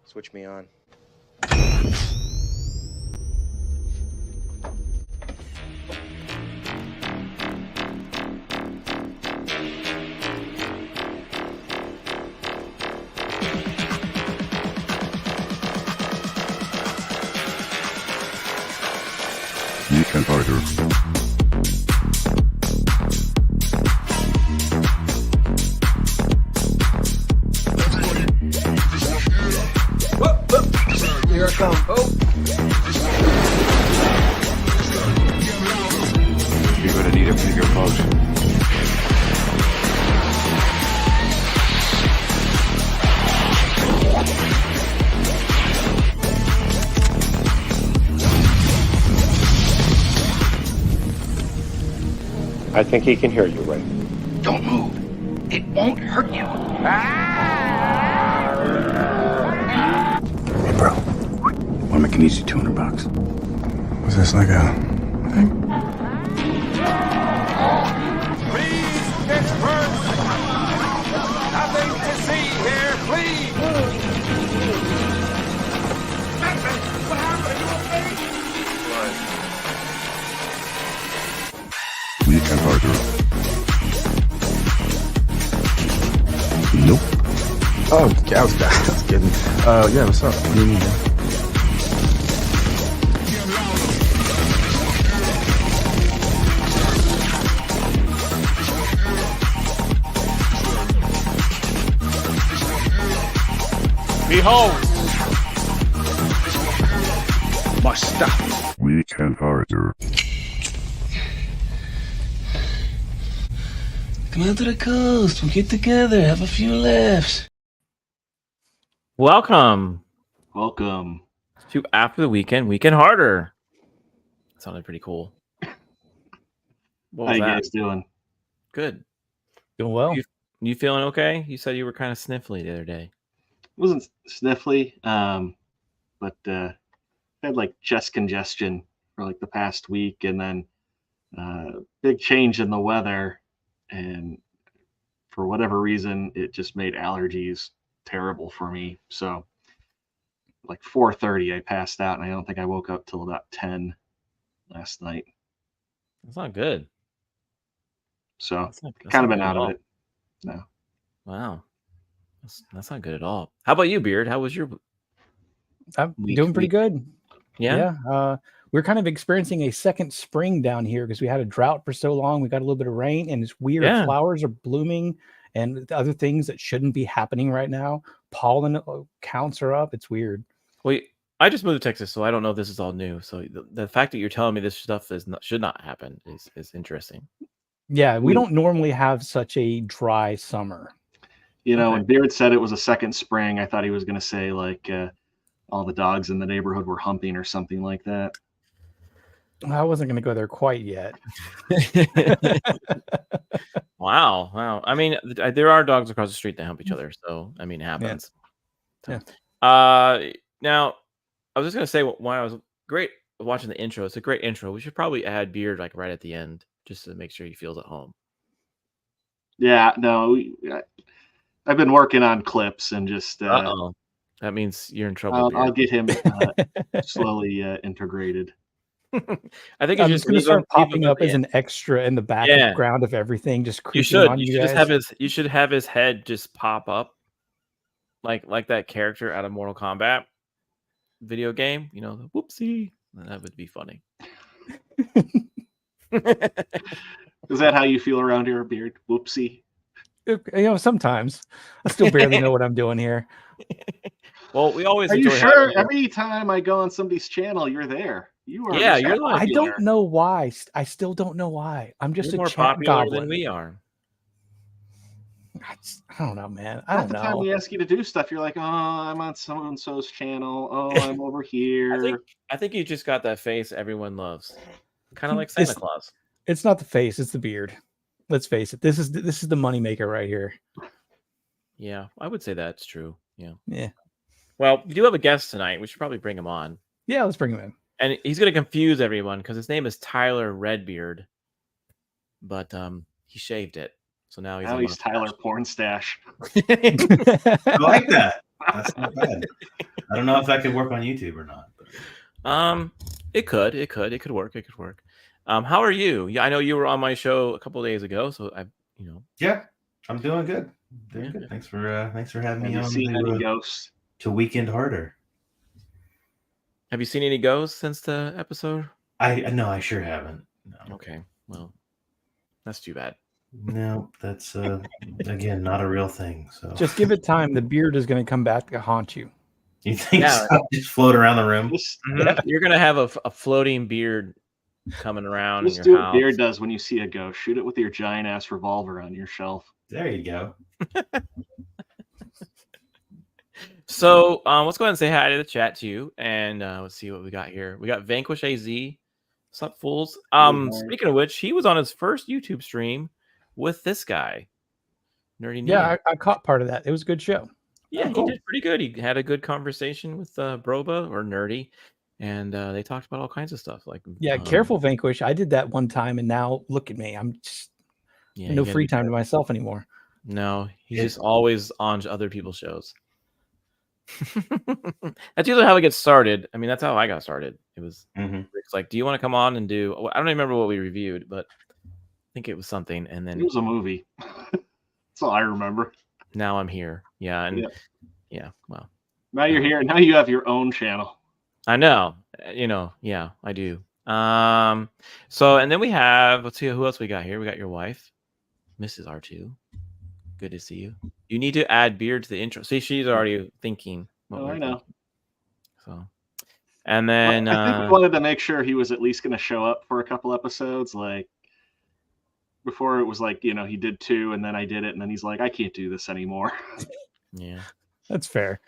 Switch me on. Weekend Harder. Here I come. Oh! You're gonna need a bigger boat. I think he can hear you, Ray. Don't move. It won't hurt you. Hey, bro. Wanna make an easy $200? Was this like a thing? Please, Pittsburgh! Nothing to see here, please! What happened? Are you okay? Weekend Harder. Nope. Oh, yeah, I was kidding. Yeah, what's up? What do you need, man? Behold! My stuff. Weekend Harder. Come out to the coast. We'll get together. Have a few laughs. Welcome Welcome. to After the Weekend, Weekend Harder. That sounded pretty cool. What How was you that? guys doing? Good. Doing well. You feeling okay? You said you were kind of sniffly the other day. Wasn't sniffly, but had like chest congestion for like the past week, and then big change in the weather, and for whatever reason, it just made allergies terrible for me. So, like 4:30, I passed out, and I don't think I woke up till about 10 last night. That's not good. So, That's kind of not been good out at of all. it. No. Wow. That's not good at all. How about you, Beard? How was your I'm week? doing pretty good. Yeah? We're kind of experiencing a second spring down here because we had a drought for so long. We got a little bit of rain, and it's weird. Yeah. Flowers are blooming, and other things that shouldn't be happening right now. Pollen counts are up. It's weird. Well, I just moved to Texas, so I don't know if this is all new. So the fact that you're telling me this stuff should not happen is interesting. Yeah, we don't normally have such a dry summer. You know, Okay. when Beard said it was a second spring, I thought he was going to say like all the dogs in the neighborhood were humping or something like that. I wasn't going to go there quite yet. Wow. I mean, there are dogs across the street that hump each other, so I mean, it happens. Yeah. Now, I was just gonna say when I was watching the intro. It's a great intro. We should probably add Beard like right at the end, just to make sure he feels at home. Yeah, no, I've been working on clips and just Uh-oh. That means you're in trouble. I'll get him slowly integrated. I think I'm you just going to start popping up as an extra in the background of everything, just creeping on you guys. You should have his head just pop up, like that character out of Mortal Kombat video game. You know, the whoopsie. That would be funny. Is that how you feel around here, Beard? Whoopsie. You know, sometimes I still barely know what I'm doing here. Well, we always. Are you enjoy sure? having you. Every time I go on somebody's channel, you're there. You are. Yeah, you're like. I don't know why. I still don't know why. I'm just You're a more chat popular goblin. than we are. I don't know, man. I don't the time know. we ask you to do stuff, you're like, "Oh, I'm on so and so's channel. Oh, I'm over here." I think you just got that face everyone loves, kind of like Santa Claus. It's not the face; it's the beard. Let's face it. This is the moneymaker right here. Yeah, I would say that's true. Yeah. Yeah. Well, we do have a guest tonight. We should probably bring him on. Yeah, let's bring him in. And he's going to confuse everyone because his name is Tyler Redbeard, but he shaved it. So now he's Tyler Porn Stash. I like that. That's not bad. I don't know if that could work on YouTube or not. But. It could work. How are you? Yeah, I know you were on my show a couple of days ago, so Yeah, I'm doing good. Doing good. Thanks for having me Have you on seen any ghosts? to Weekend Harder. Have you seen any ghosts since the episode? I sure haven't. No. Okay, well, that's too bad. No, that's again not a real thing. So Just give it time. The beard is going to come back to haunt you. you think so? Just float around the room? You're gonna have a floating beard coming around in Just your do house. what Beard does when you see a ghost. Shoot it with your giant ass revolver on your shelf. There you go. So let's go ahead and say hi to the chat to you, and let's see what we got here. We got Vanquish AZ. What's up, fools? Speaking of which, he was on his first YouTube stream with this guy, Nerdy. Yeah, I caught part of that. It was a good show. Yeah, he did pretty good. He had a good conversation with Broba or Nerdy, and they talked about all kinds of stuff. Like, careful, Vanquish. I did that one time, and now look at me. I'm just no free time to myself anymore. No, he's just always on other people's shows. That's usually how it gets started. I mean, that's how I got started. It was Rick's like, "Do you want to come on and do?" I don't even remember what we reviewed, but I think it was something. And then it was a movie. That's all I remember. Now I'm here. Yeah, and well, now you're here. Now you have your own channel. I know. Yeah, I do. So and then we have. Let's see who else we got here. We got your wife, Mrs. R2. Good to see you. You need to add Beard to the intro. See, she's already thinking. I know. So, and then I think we wanted to make sure he was at least going to show up for a couple episodes. Like before, it was like he did 2, and then I did it, and then he's like, I can't do this anymore. Yeah, that's fair.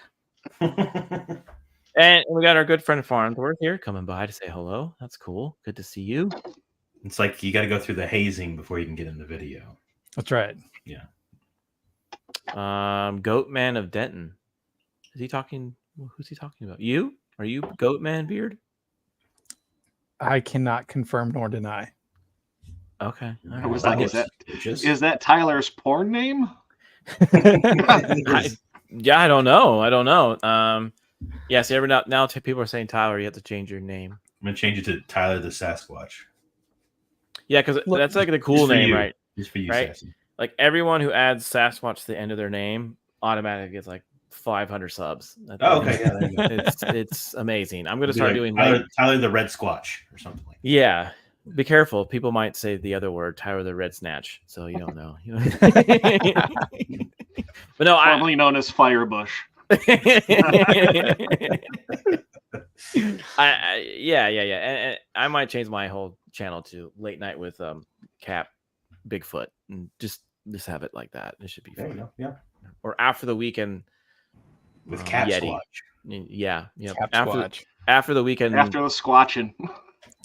And we got our good friend Farnsworth here coming by to say hello. That's cool. Good to see you. It's like you got to go through the hazing before you can get in the video. That's right. Yeah. Goatman of Denton. Is he talking? Who's he talking about? You? Are you Goatman Beard? I cannot confirm nor deny. Okay. I was like, is that Tyler's porn name? I don't know. Yeah, see, now people are saying Tyler, you have to change your name. I'm gonna change it to Tyler the Sasquatch. Yeah, because that's like the cool name, right? Just for you, right? Sassy. Like everyone who adds Sasquatch to the end of their name automatically gets like 500 subs. Okay, it's amazing. I'm gonna start doing Tyler the Red Squatch or something like that. Yeah, be careful. People might say the other word, Tyler the Red Snatch. So you don't know. But no, formerly known as Firebush. Yeah. And I might change my whole channel to Late Night with Cap Bigfoot and just have it like that. It should be fun. Yeah. Or After the Weekend with Cat Yeti. Squatch. Yeah. Cap Squatch. After the weekend. After the squatching.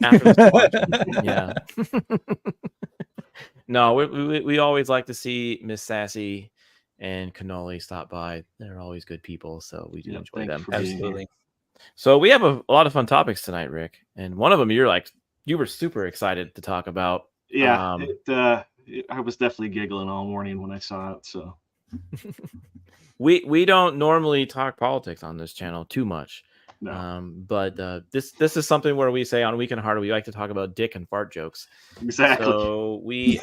After the squatching. Yeah. No, we always like to see Miss Sassy and Cannoli stop by. They're always good people, so we do enjoy them. Absolutely. So we have a lot of fun topics tonight, Rick, and one of them you were super excited to talk about. Yeah, I was definitely giggling all morning when I saw it. So we don't normally talk politics on this channel too much. No. But this is something where we say on Weekend Harder we like to talk about dick and fart jokes. Exactly. So we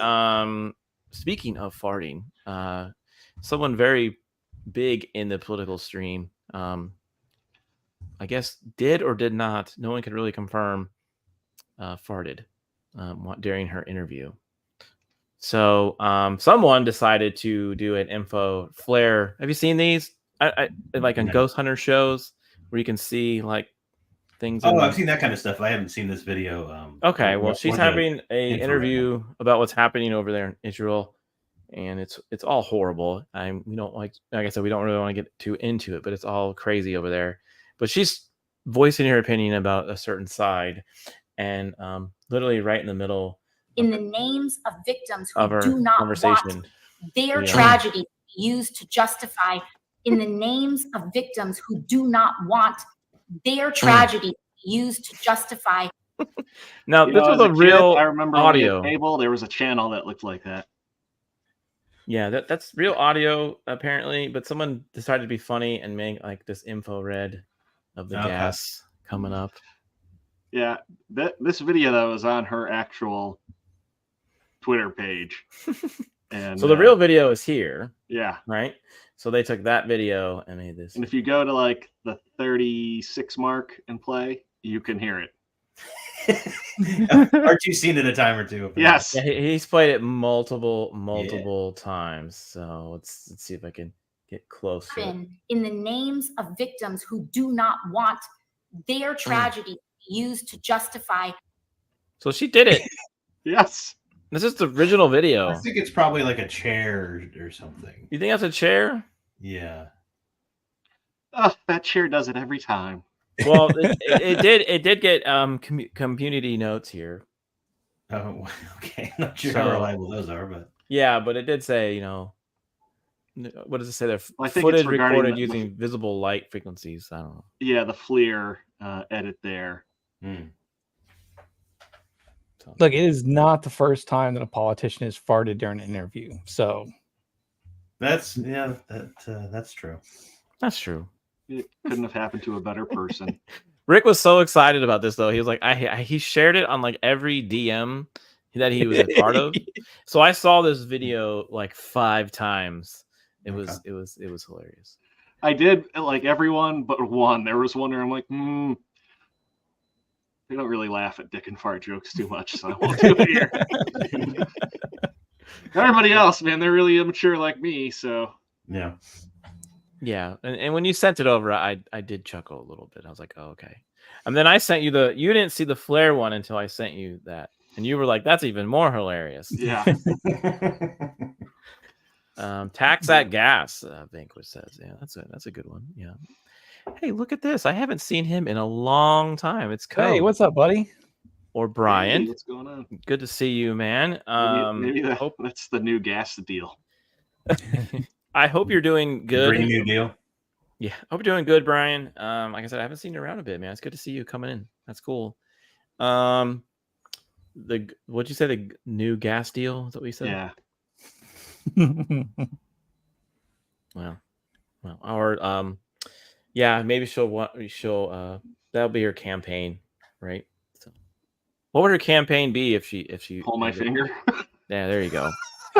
speaking of farting, someone very big in the political stream, I guess did or did not, no one could really confirm, farted during her interview. So someone decided to do an info flare. Have you seen these? I like on Ghost Hunter shows where you can see like things. I've seen that kind of stuff. I haven't seen this video. Okay, well, she's having an interview about what's happening over there in Israel, and it's all horrible. We don't like I said, we don't really want to get too into it, but it's all crazy over there. But she's voicing her opinion about a certain side, and literally right in the middle. In the names of victims who do not want their tragedy used to justify. In the names of victims who do not want their tragedy used to justify. Now, this was a real I remember audio. Cable, there was a channel that looked like that. Yeah, that's real audio apparently, but someone decided to be funny and make like this infrared of the gas coming up. Yeah, this video though is on her actual Twitter page. And so the real video is here. Yeah. Right? So they took that video and made this. And if you go to like the 36 mark and play, you can hear it. Aren't you seen it a time or two? Yes. Yeah, he's played it multiple times. So let's see if I can get close. In the names of victims who do not want their tragedy used to justify. So she did it. Yes. This is the original video. I think it's probably like a chair or something. You think that's a chair? Yeah. Oh, that chair does it every time. Well, it did get community notes here. Oh, okay. I'm not sure how reliable those are, but yeah, but it did say, what does it say there? Well, I think footage it's recorded using visible light frequencies. I don't know. Yeah, the FLIR edit there. Look, it is not the first time that a politician has farted during an interview. So that's true. That's true. It couldn't have happened to a better person. Rick was so excited about this though. He was like, he shared it on like every DM that he was a part of. So I saw this video like 5 times. It was hilarious. I did like everyone but one. There was one where I'm like, they don't really laugh at dick and fart jokes too much, so I won't do it here. Everybody else, man, they're really immature like me, so yeah. Yeah, and when you sent it over, I did chuckle a little bit. I was like, oh, okay. And then I sent you you didn't see the flare one until I sent you that. And you were like, that's even more hilarious. Yeah. Tax that gas, Vanquish says. Yeah, that's a good one. Yeah. Hey, look at this. I haven't seen him in a long time. It's Code. Hey, what's up, buddy? Or Brian. Hey, what's going on? Good to see you, man. Maybe that's the new gas deal. I hope you're doing good. Green New Deal. Yeah, hope you're doing good, Brian. Like I said, I haven't seen you around a bit, man. It's good to see you coming in. That's cool. What'd you say? The new gas deal? Is that what you said? Yeah. Well, or yeah, maybe she'll that'll be her campaign, right? So, what would her campaign be if she pull my finger? Yeah, there you go.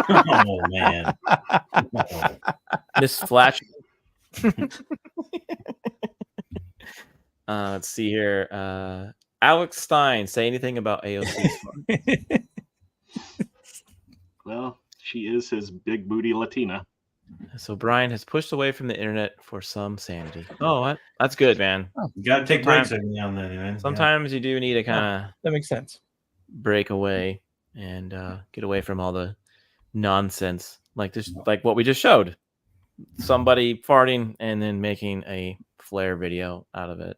Oh man, Miss Flash. Let's see here. Alex Stein, say anything about AOC? Well, she is his big booty Latina. So Brian has pushed away from the internet for some sanity. Oh, that's good, man. You gotta take breaks every now and then, man. Sometimes you do need to kind of that makes sense. Break away and get away from all the nonsense, like what we just showed. Somebody farting and then making a flare video out of it.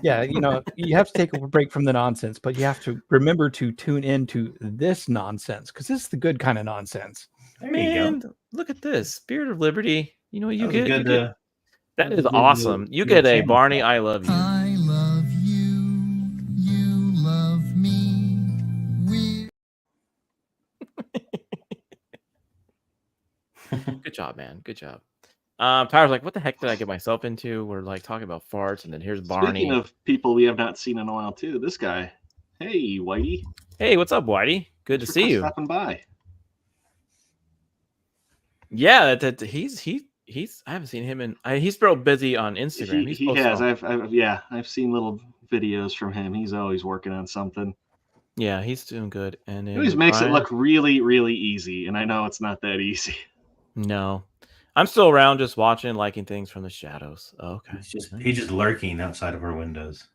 Yeah, you have to take a break from the nonsense, but you have to remember to tune into this nonsense because this is the good kind of nonsense. There you go. Look at this Spirit of Liberty. You get good, that is awesome. You get a Barney, I love you. I love you. You love me. Good job, man. Good job. Tyler's like, what the heck did I get myself into? We're like talking about farts, and then here's Barney. Speaking of people we have not seen in a while, too, this guy. Hey, Whitey. Hey, what's up, Whitey? Good to see you. Stopping by. Yeah, he's I haven't seen him in. He's real busy on Instagram. He has. I've seen little videos from him. He's always working on something. Yeah, he's doing good, and he always makes it look really, really easy. And I know it's not that easy. No, I'm still around, just watching, liking things from the shadows. Oh, okay, he's just lurking outside of our windows.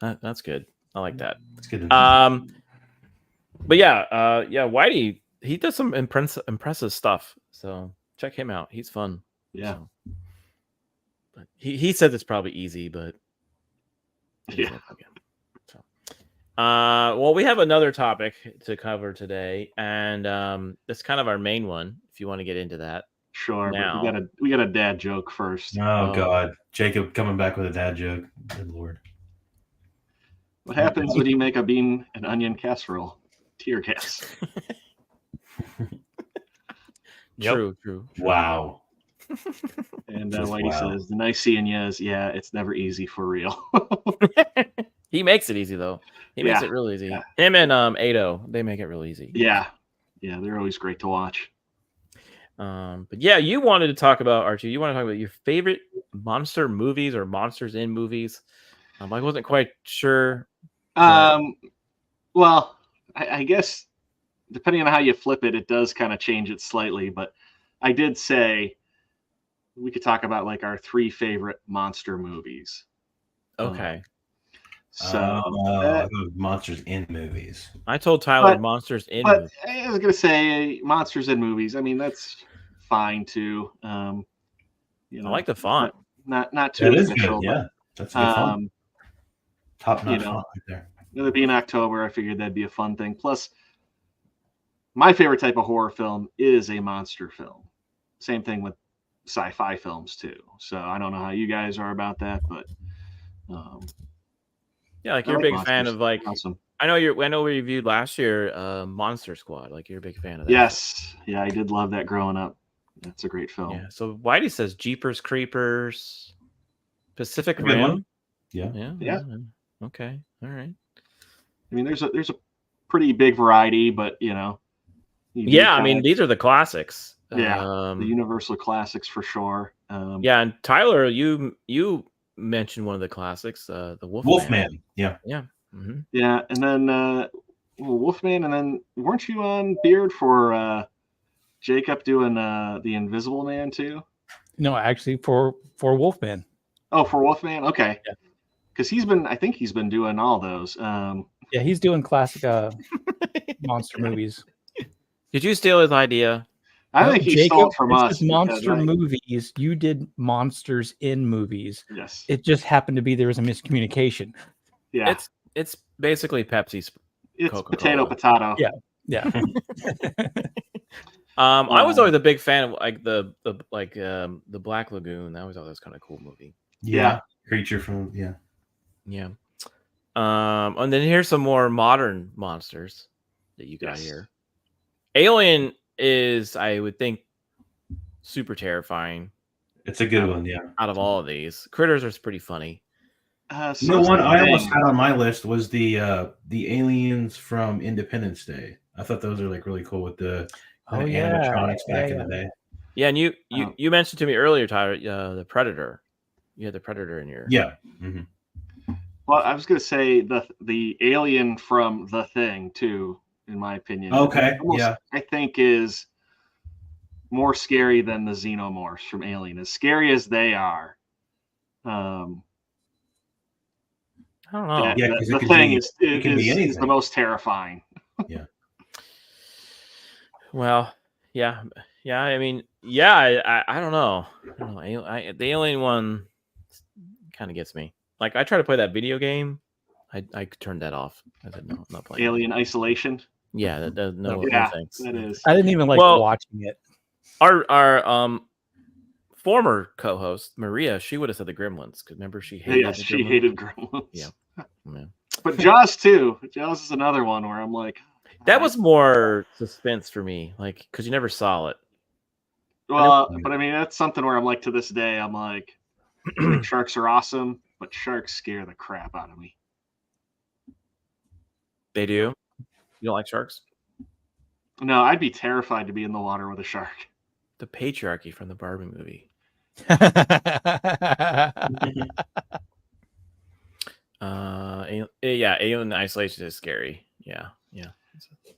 That's good. I like that. That's good. But yeah, Whitey, he does some impressive stuff. So check him out. He's fun. Yeah. So. But he said it's probably easy, but yeah. So, well, we have another topic to cover today, and it's kind of our main one. If you want to get into that, sure. Now. But we got a dad joke first. Oh God, Jacob coming back with a dad joke. Good Lord. What happens when you make a bean and onion casserole? Tear gas. True. Wow. And Just Whitey wow. says, the nice seeing you is, yeah, it's never easy for real. He makes it easy, though. He makes it real easy. Yeah. Him and Ado, they make it real easy. Yeah, they're always great to watch. But yeah, you wanted to talk about, Archie, you want to talk about your favorite monster movies or monsters in movies. I wasn't quite sure. Well, I guess depending on how you flip it, it does kind of change it slightly. But I did say we could talk about like our 3 favorite monster movies. Okay. Monsters in movies. I told Tyler monsters in movies. I was gonna say monsters in movies. I mean, that's fine too. I like the font. Not too official. Yeah, that's a good font. Top notch font right there. It'll be in October. I figured that'd be a fun thing. Plus, my favorite type of horror film is a monster film. Same thing with sci-fi films too. So I don't know how you guys are about that, but yeah, like you're a big monsters. fan of like. Awesome. I know we reviewed last year Monster Squad. Like you're a big fan of that. Yes, yeah, I did love that growing up. That's a great film. Yeah. So Whitey says Jeepers Creepers, Pacific Rim. Yeah. Okay. All right. I mean, there's a pretty big variety, but I mean, these are the classics. Yeah, the Universal classics for sure. Yeah, and Tyler, you mentioned one of the classics, the Wolfman. Yeah. Mm-hmm. Yeah, and then Wolfman, and then weren't you on Beard for Jacob doing the Invisible Man too? No, actually for Wolfman. Oh, for Wolfman, okay. Yeah. Because I think he's been doing all those. Yeah, he's doing classic monster movies. Did you steal his idea? I think he stole it from us. Monster movies. You did monsters in movies. Yes. It just happened to be there was a miscommunication. Yeah. It's basically Pepsi's. It's Coca-Cola. potato. Yeah. I was always a big fan of like the Black Lagoon. That was always kind of cool movie. Yeah. Creature from Yeah. And then here's some more modern monsters that you got here. Alien is, I would think, super terrifying. It's a good one, yeah. Out of all of these, Critters are pretty funny. The one I almost had on my list was the aliens from Independence Day. I thought those are like really cool with the animatronics back in the day. Yeah, and you mentioned to me earlier, Tyler, the Predator. You had the Predator in your Mm-hmm. Well, I was going to say the alien from The Thing too, in my opinion. Okay, I think is more scary than the xenomorphs from Alien. As scary as they are, I don't know. The Thing is the most terrifying. Yeah. Well, yeah. I mean, I don't know. The Alien one kind of gets me. Like, I tried to play that video game. I turned that off. I said, no, I'm not playing. Alien Isolation? Yeah, no thanks. That is. I didn't even like watching it. Our former co-host, Maria, she would have said the Gremlins. Because remember, she hated Gremlins. Yeah. But Jaws, too. Jaws is another one where I'm like... That was more suspense for me. Like, because you never saw it. Well, but I mean, that's something where I'm like, to this day, I'm like, sharks are awesome, but sharks scare the crap out of me. They do? You don't like sharks? No, I'd be terrified to be in the water with a shark. The patriarchy from the Barbie movie. Alien Isolation is scary. Yeah.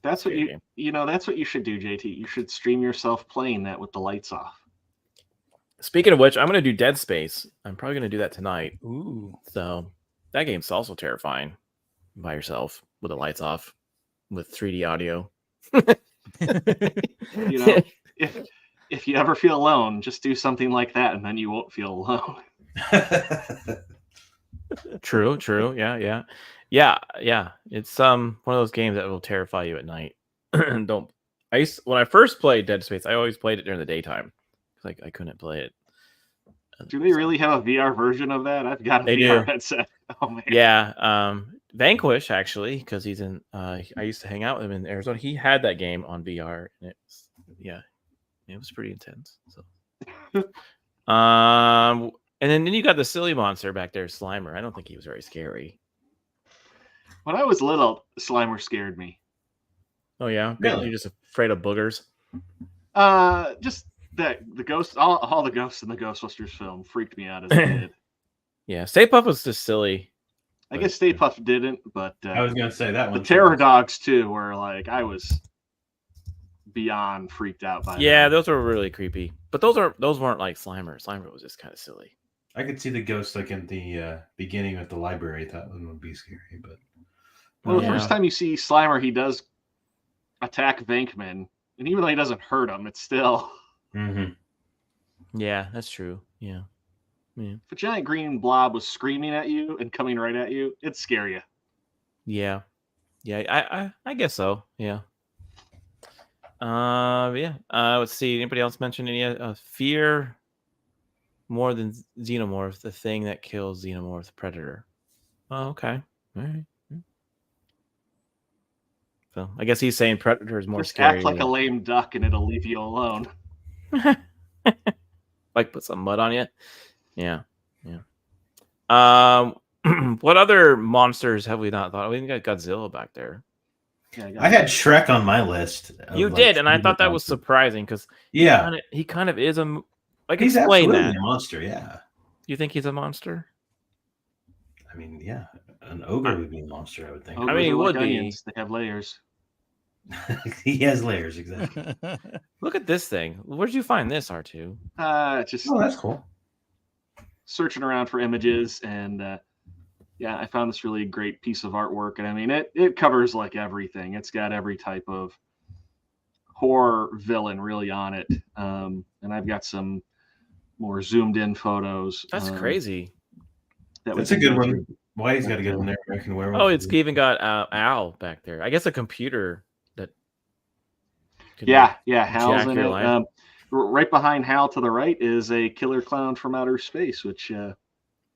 That's what that's what you should do, JT. You should stream yourself playing that with the lights off. Speaking of which, I'm going to do Dead Space. I'm probably going to do that tonight. Ooh. So that game's also terrifying by yourself with the lights off with 3D audio. If you ever feel alone, just do something like that and then you won't feel alone. True. Yeah. It's one of those games that will terrify you at night. When I first played Dead Space, I always played it during the daytime. Like I couldn't play it. Do they really have a VR version of that? I've got a VR headset. Oh man. Yeah. Vanquish actually, because he's in. I used to hang out with him in Arizona. He had that game on VR, and It was pretty intense. So, and then you got the silly monster back there, Slimer. I don't think he was very scary. When I was little, Slimer scared me. Oh yeah, Really? You're just afraid of boogers. Just that the ghosts, all the ghosts in the Ghostbusters film freaked me out as a kid. Yeah, Stay Puft was just silly. I guess Stay Puft didn't, but I was gonna say that one. The Terror Dogs too, were like I was beyond freaked out by. Yeah, those were really creepy. But those weren't like Slimer. Slimer was just kind of silly. I could see the ghost like in the beginning of the library. That one would be scary, but the first time you see Slimer, he does attack Venkman, and even though he doesn't hurt him, it's still. Mm-hmm. Yeah, that's true. Yeah. If a giant green blob was screaming at you and coming right at you, it'd scare you. Yeah. I guess so. Yeah. Let's see. Anybody else mention any fear more than Xenomorph, the thing that kills Xenomorph, Predator? Oh, okay. All right. So I guess he's saying Predator is more Just scary. act like a lame duck and it'll leave you alone. Like put some mud on you. Yeah. What other monsters have we not thought? We got Godzilla back there. Yeah, I had Shrek on my list. You did, and I thought that was surprising because he kind of is a like. He's explain absolutely that a monster. Yeah. You think he's a monster? I mean, yeah, an ogre would be a monster. I would think. Ogres I mean, he are would like be. onions. They have layers. He has layers, exactly. Look at this thing. Where did you find this, R2? Just that's cool. Searching around for images, and I found this really great piece of artwork. And I mean, it covers like everything. It's got every type of horror villain really on it. And I've got some more zoomed in photos. That's crazy. That's a good one. Why he's got to get in there? American Werewolf. Oh, it's even got Al back there. I guess a computer that. Hal's in it. Right behind Hal to the right is a killer clown from outer space, which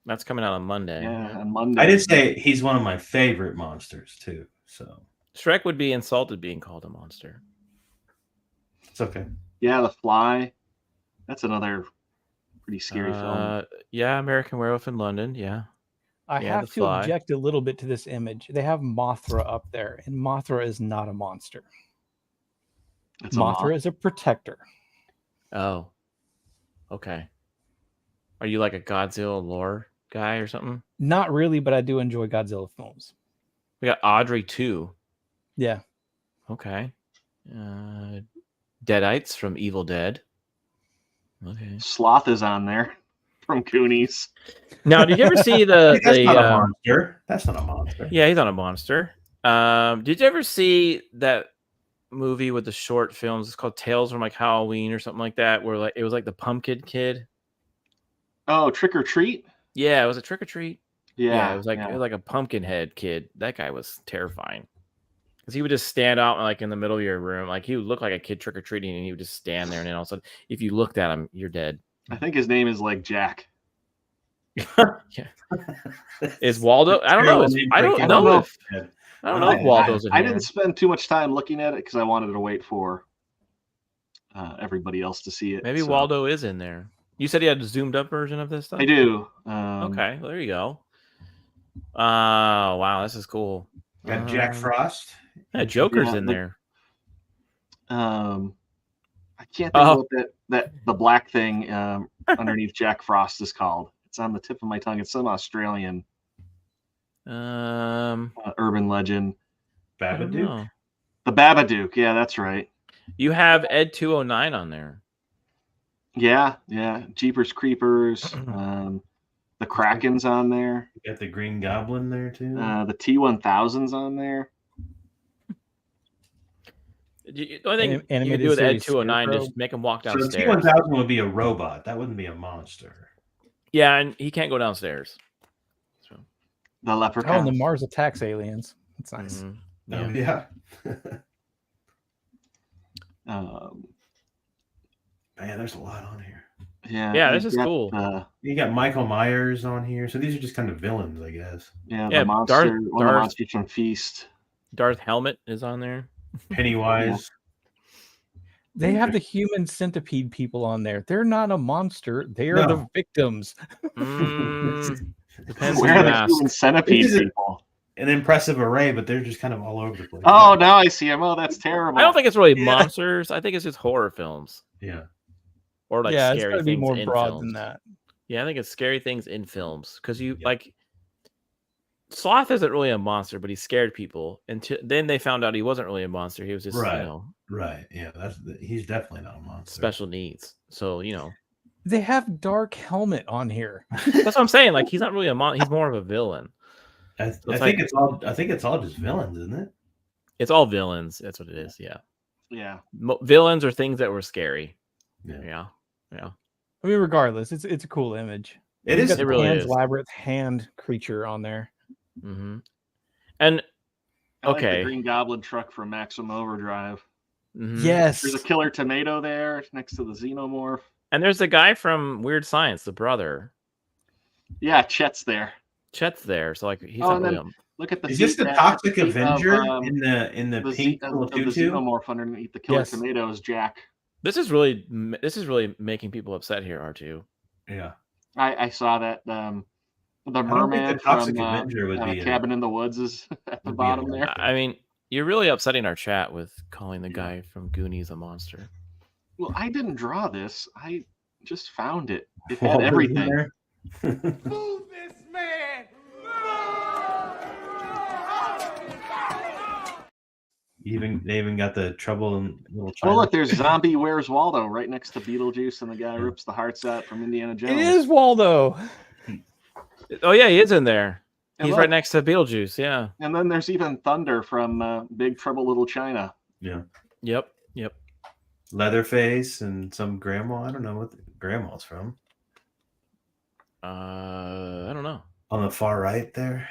that's coming out on Monday. Yeah, on Monday. I did say he's one of my favorite monsters too. So Shrek would be insulted being called a monster. It's okay. Yeah, The Fly. That's another pretty scary film. Yeah, American Werewolf in London. Yeah. I have to object a little bit to this image. They have Mothra up there, and Mothra is not a monster. Mothra is a protector. Oh. Okay. Are you like a Godzilla lore guy or something? Not really, but I do enjoy Godzilla films. We got Audrey too. Yeah. Okay. Deadites from Evil Dead. Okay. Sloth is on there from Goonies. Now, did you ever see the? That's not a monster. That's not a monster. Yeah, he's not a monster. Did you ever see that movie with the short films? It's called Tales from like Halloween or something like that, where like it was like the Pumpkin Kid. Oh, Trick or Treat. Yeah, it was a Trick or Treat. Yeah, it was like a pumpkin head kid. That guy was terrifying because he would just stand out like in the middle of your room, like he would look like a kid trick or treating, and he would just stand there, and then all of a sudden, if you looked at him, you're dead. I think his name is like Jack. Yeah. Is Waldo? I don't know. I don't know if Waldo's in I here. didn't spend too much time looking at it because I wanted to wait for everybody else to see it. Maybe Waldo is in there. You said he had a zoomed up version of this stuff? I do. Okay, well, there you go. Wow, this is cool. Got Jack Frost. Yeah, Joker's in there. I can't think of what the black thing underneath Jack Frost is called. It's on the tip of my tongue. It's some Australian urban legend. Babadook. The Babadook. Yeah, that's right. You have Ed 209 on there. Yeah. Jeepers Creepers. The Kraken's on there. You got the Green Goblin there too. The T-1000's on there. The only thing you can do with Ed 209 is make him walk downstairs. So the T-1000 would be a robot. That wouldn't be a monster. Yeah, and he can't go downstairs. So. The Leprechaun. Oh, and the Mars attacks aliens. That's nice. Mm-hmm. Yeah. Man, there's a lot on here. Yeah, this is cool. You got Michael Myers on here, so these are just kind of villains, I guess. Yeah, the monster, one of the monsters from Feast. Darth Helmet is on there. Pennywise. They have the human centipede people on there. They're not a monster. They are No. the victims. Depends Where who are you the ask. human centipede This is people? an impressive array, but they're just kind of all over the place. Oh, now I see them. Oh, that's terrible. I don't think it's really Yeah. monsters. I think it's just horror films Yeah. or like Yeah, it's scary got to be things more in broad films. than that. Yeah, I think it's scary things in films because you Yep. like Sloth isn't really a monster, but he scared people. And then they found out he wasn't really a monster. He was just Right. you know Right. Yeah. He's definitely not a monster. special needs. So you know They have Dark Helmet on here. that's what I'm saying. Like he's not really a monster. He's more of a villain. I it's think like- it's all. I think it's all just villains, isn't it? It's all villains. That's what it is. Yeah, Yeah. villains are things that were scary. Yeah. Yeah. I mean, regardless, it's a cool image. It You've is. got the It really Pan's is. Labyrinth hand creature on there. Mm-hmm. And I like okay. the Green Goblin truck from Maximum Overdrive. Mhm. Yes. There's a killer tomato there next to the xenomorph. And there's the guy from Weird Science, the brother. Yeah, Chet's there. Chet's there, so like he's Oh, not and really. then look at the Is this feet the at Toxic feet of, Avenger in the the pink little of the tutu? xenomorph underneath the killer Yes. tomato is Jack. This is really making people upset here, R2. Yeah. I saw that the don't think merman the Toxic from Avenger would be Cabin in the Woods is at the would be bottom a- there. I mean, you're really upsetting our chat with calling the guy from Goonies a monster. Well, I didn't draw this. I just found it. It What had was in everything. there? Move this man! They even got the trouble in Little Oh, China. look, there's Zombie Where's Waldo right next to Beetlejuice, and the guy rips the hearts out from Indiana Jones. It is Waldo. Oh yeah, he is in there. And He's look, right next to Beetlejuice. Yeah. And then there's even Thunder from Big Trouble Little China. Yeah. Yep. Leatherface and some grandma. I don't know what the grandma's from. I don't know. On the far right there,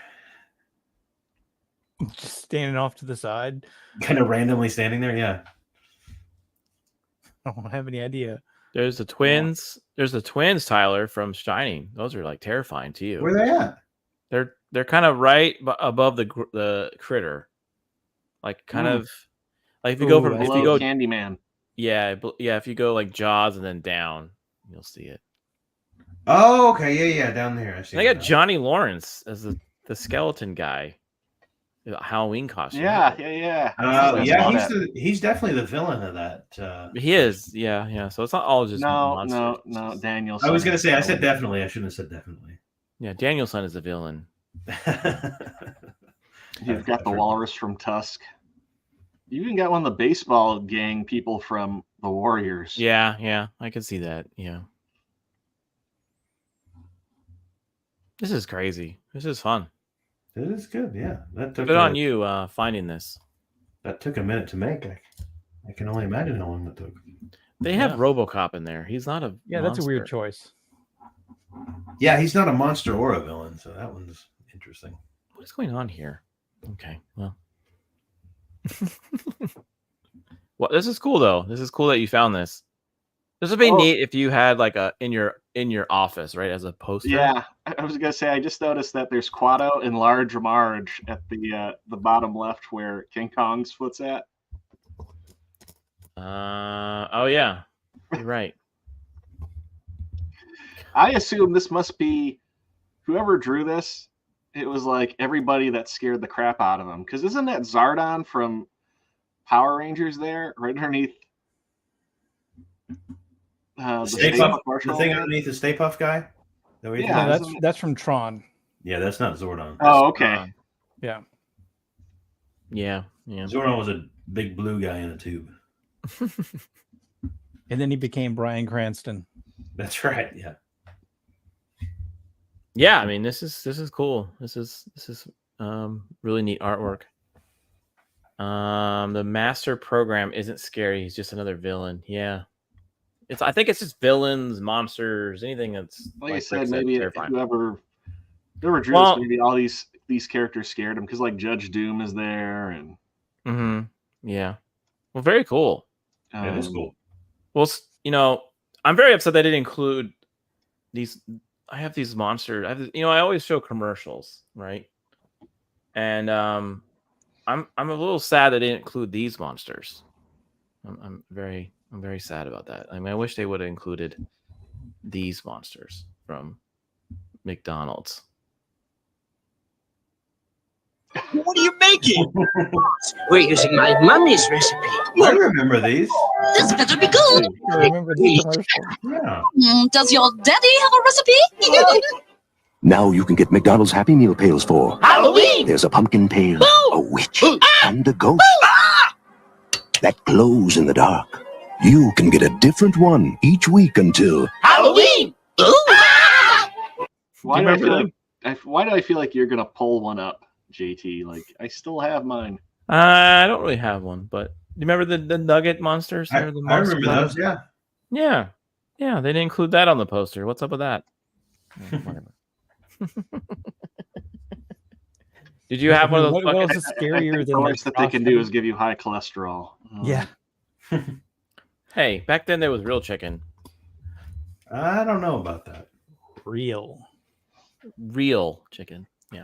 Just standing off to the side. kind of randomly standing there. Yeah. I don't have any idea. There's the twins. There's the twins, Tyler, from Shining. Those are like terrifying to you. Where they at? They're kind of right above the critter, like kind of like if you go Ooh, from I if Below you go Candyman. yeah if you go like Jaws and then down, you'll see it. Oh, okay. Yeah. Down there. I see. They got that. Johnny Lawrence as the skeleton guy, the Halloween costume. Yeah. I saw that. He's definitely the villain of that. He is. Yeah. So it's not all just monsters. No. Daniel. I was gonna say. I said definitely. I shouldn't have said definitely. Yeah, Danielson is the villain. You've got the walrus from Tusk. You even got one of the baseball gang people from the Warriors. Yeah, I can see that. Yeah. This is crazy. This is fun. It is good. Yeah. That took Good on you finding this. That took a minute to make. I can only imagine how long that took. They have RoboCop in there. He's not a That's a weird monster. choice. Yeah, he's not a monster or a villain, so that one's interesting. What is going on here? Okay, well. Well, this is cool though. This is cool that you found this. This would be neat if you had like a in your office, right, as a poster. Yeah, I was gonna say I just noticed that there's Quado and Large Marge at the bottom left where King Kong's foot's at. Oh yeah, you're right. I assume this must be whoever drew this. It was like everybody that scared the crap out of him. Because isn't that Zardon from Power Rangers there, right underneath the Stay Stay Puft, Puft Marshall? the thing underneath the Stay Puft guy? Yeah, that's from Tron. Yeah, that's not Zordon. Oh, okay. Yeah. Yeah. Zordon was a big blue guy in a tube. And then he became Bryan Cranston. That's right. Yeah. Yeah, I mean this is cool. This is really neat artwork. The master program isn't scary. He's just another villain. Yeah, I think it's just villains, monsters, anything that's Like I Rick said, maybe terrifying. whoever drew this, maybe all these characters scared him because like Judge Doom is there and. Yeah. Well, very cool. It is cool. Well, I'm very upset they didn't include these. I have these monsters. I always show commercials, right? And I'm a little sad they didn't include these monsters. I'm very I'm very sad about that. I mean, I wish they would have included these monsters from McDonald's. What are you making? We're using my mommy's recipe. I remember these. This better be good. I remember the commercial. Yeah. Does your daddy have a recipe? Now you can get McDonald's Happy Meal pails for Halloween. There's a pumpkin pail, a witch, and a ghost that glows in the dark. You can get a different one each week until Halloween. Why do I feel like you're gonna pull one up, JT? Like I still have mine. I don't really have one, but you remember the nugget monsters? I remember those. Yeah. Yeah. They didn't include that on the poster. What's up with that? Whatever. Did you have one of those? What else is scarier than the worst that they can do is give you high cholesterol. Yeah. Hey, back then there was real chicken. I don't know about that. Real chicken. Yeah.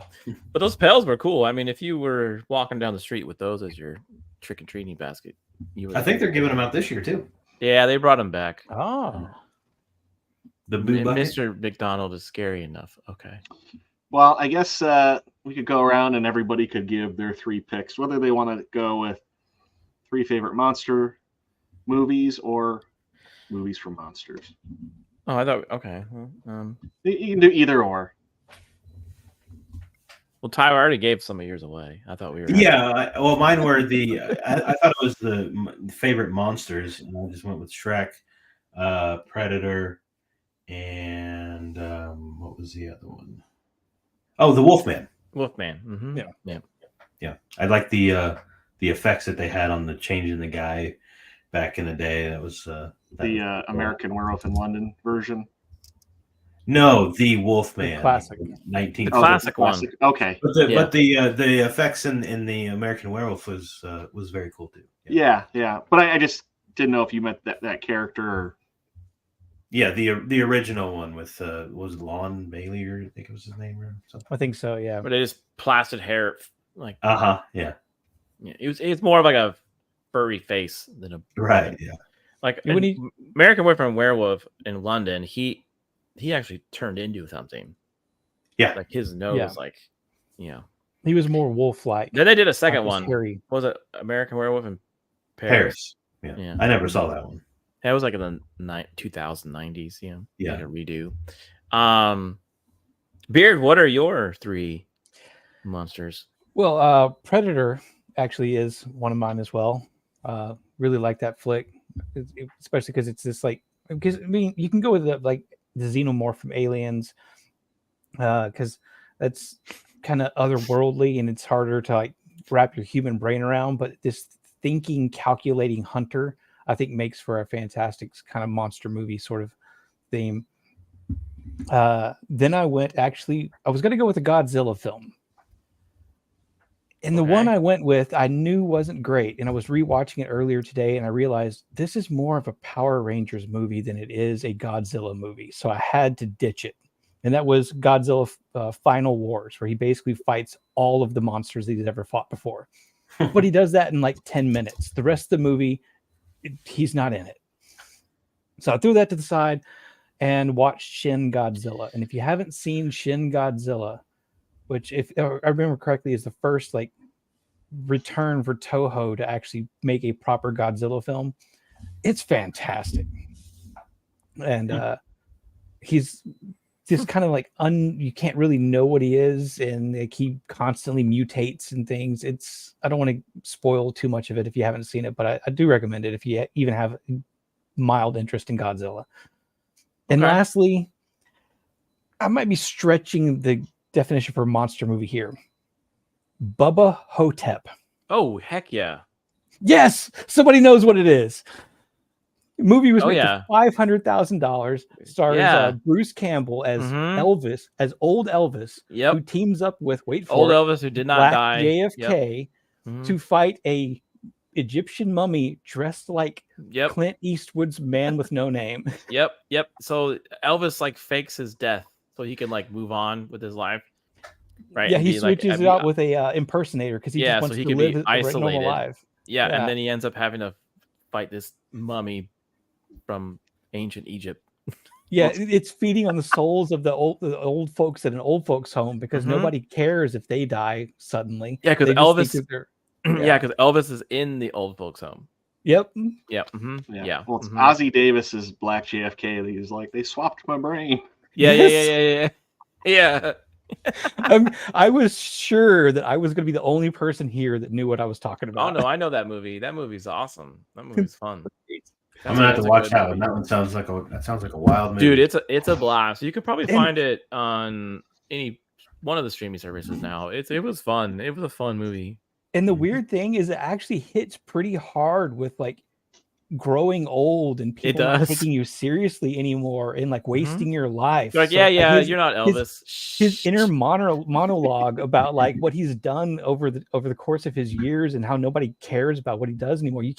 But those pails were cool. I mean, if you were walking down the street with those as your trick or treating basket, you would. I think they're giving them out this year too. Yeah, they brought them back. Oh. The boo bucket? Mr. McDonald is scary enough. Okay. Well, I guess we could go around and everybody could give their 3 picks, whether they want to go with 3 favorite monster movies or movies from monsters. Oh, I thought. Okay. Well, you can do either or. Well, Tyler already gave some of yours away. I thought we were. Yeah. Well, mine were the. I thought it was the favorite monsters, and I just went with Shrek, Predator, and what was the other one? Oh, the Wolfman. Wolfman. Mm-hmm. Yeah. I like the effects that they had on the changing the guy back in the day. That was the American Werewolf in London version. No, the Wolfman. The classic. 19. The classic one. Okay. But the effects in the American Werewolf was very cool too. Yeah. But I just didn't know if you meant that character or. Yeah, the original one with was Lon Bailey, or I think it was his name or something. I think so, yeah. But it is plastered hair, like. Yeah. It's more of like a furry face than a. Right. Yeah. Like American Boyfriend Werewolf in London, he actually turned into something. Yeah. Like his nose, He was more wolf-like. Then they did a second one. Scary. What was it American Werewolf in Paris? Yeah. I never saw that one. That was like in the 2090s. Yeah. Like a redo. Beard, what are your 3 monsters? Well, Predator actually is one of mine as well. Really like that flick, especially because it's this because I mean you can go with the xenomorph from Aliens, because that's kind of otherworldly and it's harder to wrap your human brain around. But this thinking, calculating hunter, I think, makes for a fantastic kind of monster movie sort of theme. Then I was going to go with a Godzilla film. And the one I went with, I knew wasn't great. And I was rewatching it earlier today, and I realized this is more of a Power Rangers movie than it is a Godzilla movie. So I had to ditch it. And that was Godzilla Final Wars, where he basically fights all of the monsters that he's ever fought before. But he does that in 10 minutes. The rest of the movie, he's not in it. So I threw that to the side and watched Shin Godzilla. And if you haven't seen Shin Godzilla, which, if I remember correctly, is the first return for Toho to actually make a proper Godzilla film, it's fantastic. And he's just kind of you can't really know what he is, and he constantly mutates and things. I don't want to spoil too much of it if you haven't seen it, but I do recommend it if you even have mild interest in Godzilla. And lastly, I might be stretching the definition for monster movie here. Bubba Hotep. Oh, heck yeah. Yes, somebody knows what it is. The movie was made yeah. for $500,000. Stars Bruce Campbell as Elvis, as old Elvis, who teams up with old Elvis who did not Black die. JFK to fight a Egyptian mummy dressed like Clint Eastwood's Man with No Name. Yep. So Elvis fakes his death so he can move on with his life. Right. Yeah, he switches it out with a impersonator because he just wants so he to can live be a isolated. normal life. Yeah, and then he ends up having to fight this mummy from ancient Egypt. Yeah, it's feeding on the souls of the old folks at an old folks home because nobody cares if they die suddenly. Yeah, because They just think Elvis. that they're- Yeah, because Elvis is in the old folks home. Yep. Yeah. Yeah. Well, it's Ozzie Davis's Black JFK. That he's like, they swapped my brain. Yeah. I was sure that I was going to be the only person here that knew what I was talking Oh about. no, I know that movie. That movie's awesome. That movie's fun. I'm gonna have to watch that one. That one sounds like a wild movie. Dude, it's a blast. You could probably find it on any one of the streaming services now. It was fun. It was a fun movie. And the weird thing is, it actually hits pretty hard with like growing old and people not taking you seriously anymore and like wasting your life. You're like, So, you're not Elvis. His inner monologue about like what he's done over the course of his years and how nobody cares about what he does anymore. He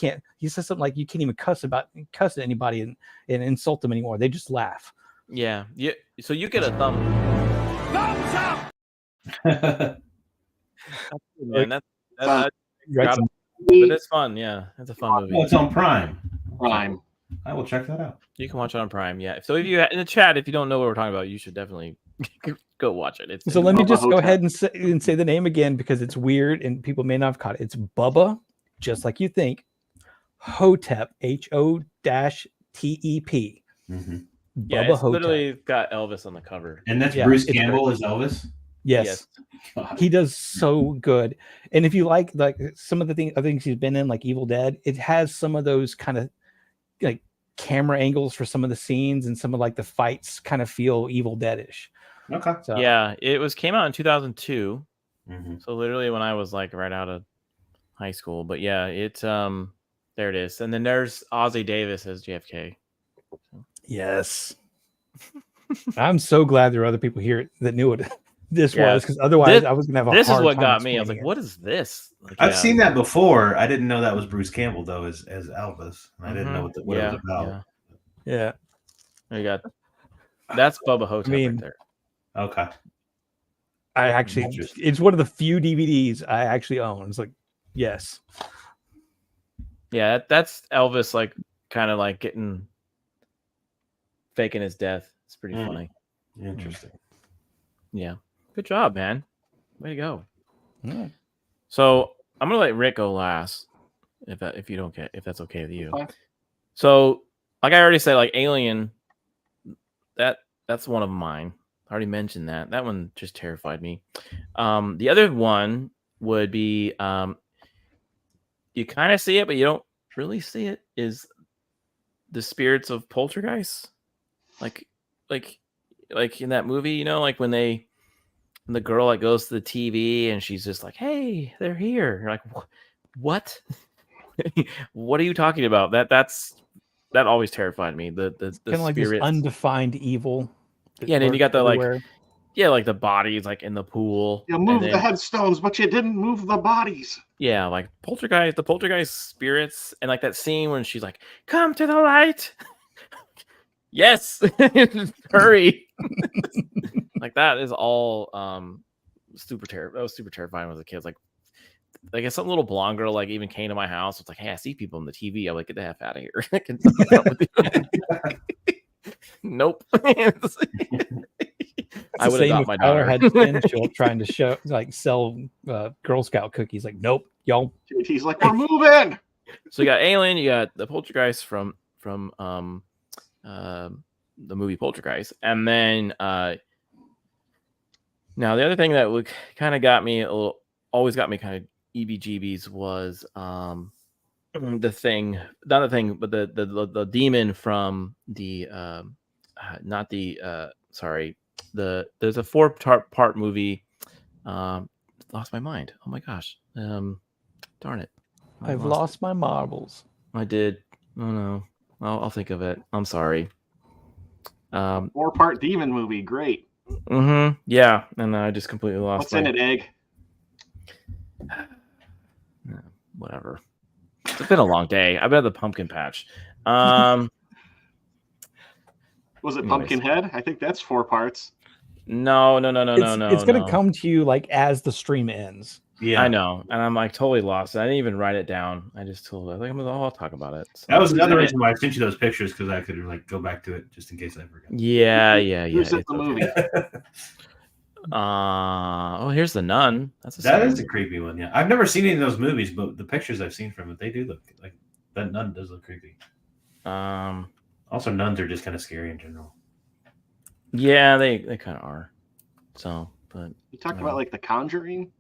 says something like you can't even cuss at anybody and insult them anymore. They just laugh. Yeah. So you get a thumbs up. Man, but it's fun. Yeah, it's a fun movie. Oh, it's on Prime. Prime. I will check that out. You can watch it on Prime. Yeah. So if you in the chat, if you don't know what we're talking about, you should definitely go watch it. So let me just go ahead and say the name again because it's weird and people may not have caught it. It's Bubba, just like you think. Hotep, HO-TEP. Yeah, Bubba it's literally got Elvis on the cover. And that's Bruce Campbell as Elvis? Yes. He does so good. And if you like some of the things he's been in, like Evil Dead, it has some of those kind of like camera angles for some of the scenes and some of like the fights kind of feel Evil Dead-ish. Okay. So, yeah, it came out in 2002. So literally when I was like right out of high school. But yeah, it's there it is. And then there's Ozzie Davis as JFK. Yes. I'm so glad there are other people here that knew what this was, because otherwise I was gonna have a hard time. This is what got me. I was like, what is this? Like, I've seen that before. I didn't know that was Bruce Campbell though as Elvis. And I didn't know what it was about. Yeah. There you got that's Bubba Hotep right there. Okay. I actually it's one of the few DVDs I actually own. It's like, yes. Yeah, that's Elvis like kind of like faking his death. It's pretty funny. Interesting. Yeah. Good job, man. Way to go. So I'm gonna let Rick go last, if you don't care, if that's okay with you. Okay. So, like I already said, like Alien, that's one of mine. I already mentioned that. That one just terrified me. The other one would be you kind of see it, but you don't really see it. Is the spirits of Poltergeist, like in that movie, you know, like when the girl like goes to the TV and she's just like, "Hey, they're here." You're like, "What? What are you talking about?" That always terrified me. The kind of like this undefined evil. Yeah, and then you got the everywhere. like the bodies like in the pool. You moved the headstones, but you didn't move the bodies. Yeah, like the poltergeist spirits, and like that scene when she's like, "Come to the light." Yes, hurry. Like that is all super terrible. That was super terrifying as a kid. Like some little blonde girl like even came to my house. It's like, "Hey, I see people on the TV." I'm like, "Get the F out of here." Nope. I would have got my daughter had been trying to sell Girl Scout cookies. Like, nope, y'all. He's like, "We're moving." So you got Alien, you got the Poltergeist from the movie Poltergeist, and then now the other thing that kind of got me always got me kind of EBGBs was the thing, not the thing, but the demon from the there's a 4-part movie. Lost my mind. Oh my gosh. Darn it. I've lost my marbles. I did. Oh no. I'll think of it. I'm sorry. 4-part demon movie. Great. Yeah. And I just completely lost. What's in it, Egg? Whatever. It's been a long day. I've been at the pumpkin patch. Was it Pumpkinhead? I think that's 4 parts. No. It's going to come to you like as the stream ends. Yeah, I know, and I'm like totally lost. I didn't even write it down. I just told. I was like, I'll talk about it. So. That was another reason why I sent you those pictures, because I could like go back to it just in case I forgot. Yeah. Who's in the movie? Oh, here's the Nun. That is a creepy one. Yeah, I've never seen any of those movies, but the pictures I've seen from it, they do look like that. Nun does look creepy. Also, nuns are just kind of scary in general. Yeah, they kind of are. So, but you talk about like The Conjuring.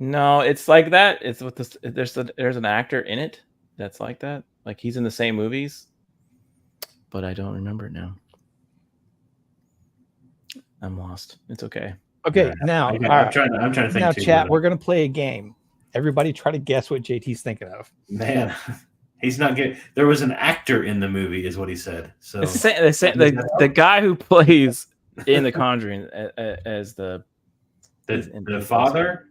No, it's like that. It's with this. There's an actor in it that's like that. Like he's in the same movies, but I don't remember it now. I'm lost. It's okay. Okay, now I'm trying to think. Now, too, chat. We're gonna play a game. Everybody, try to guess what JT's thinking of. Man, he's not getting. There was an actor in the movie, is what he said. So the guy who plays in The Conjuring as the father.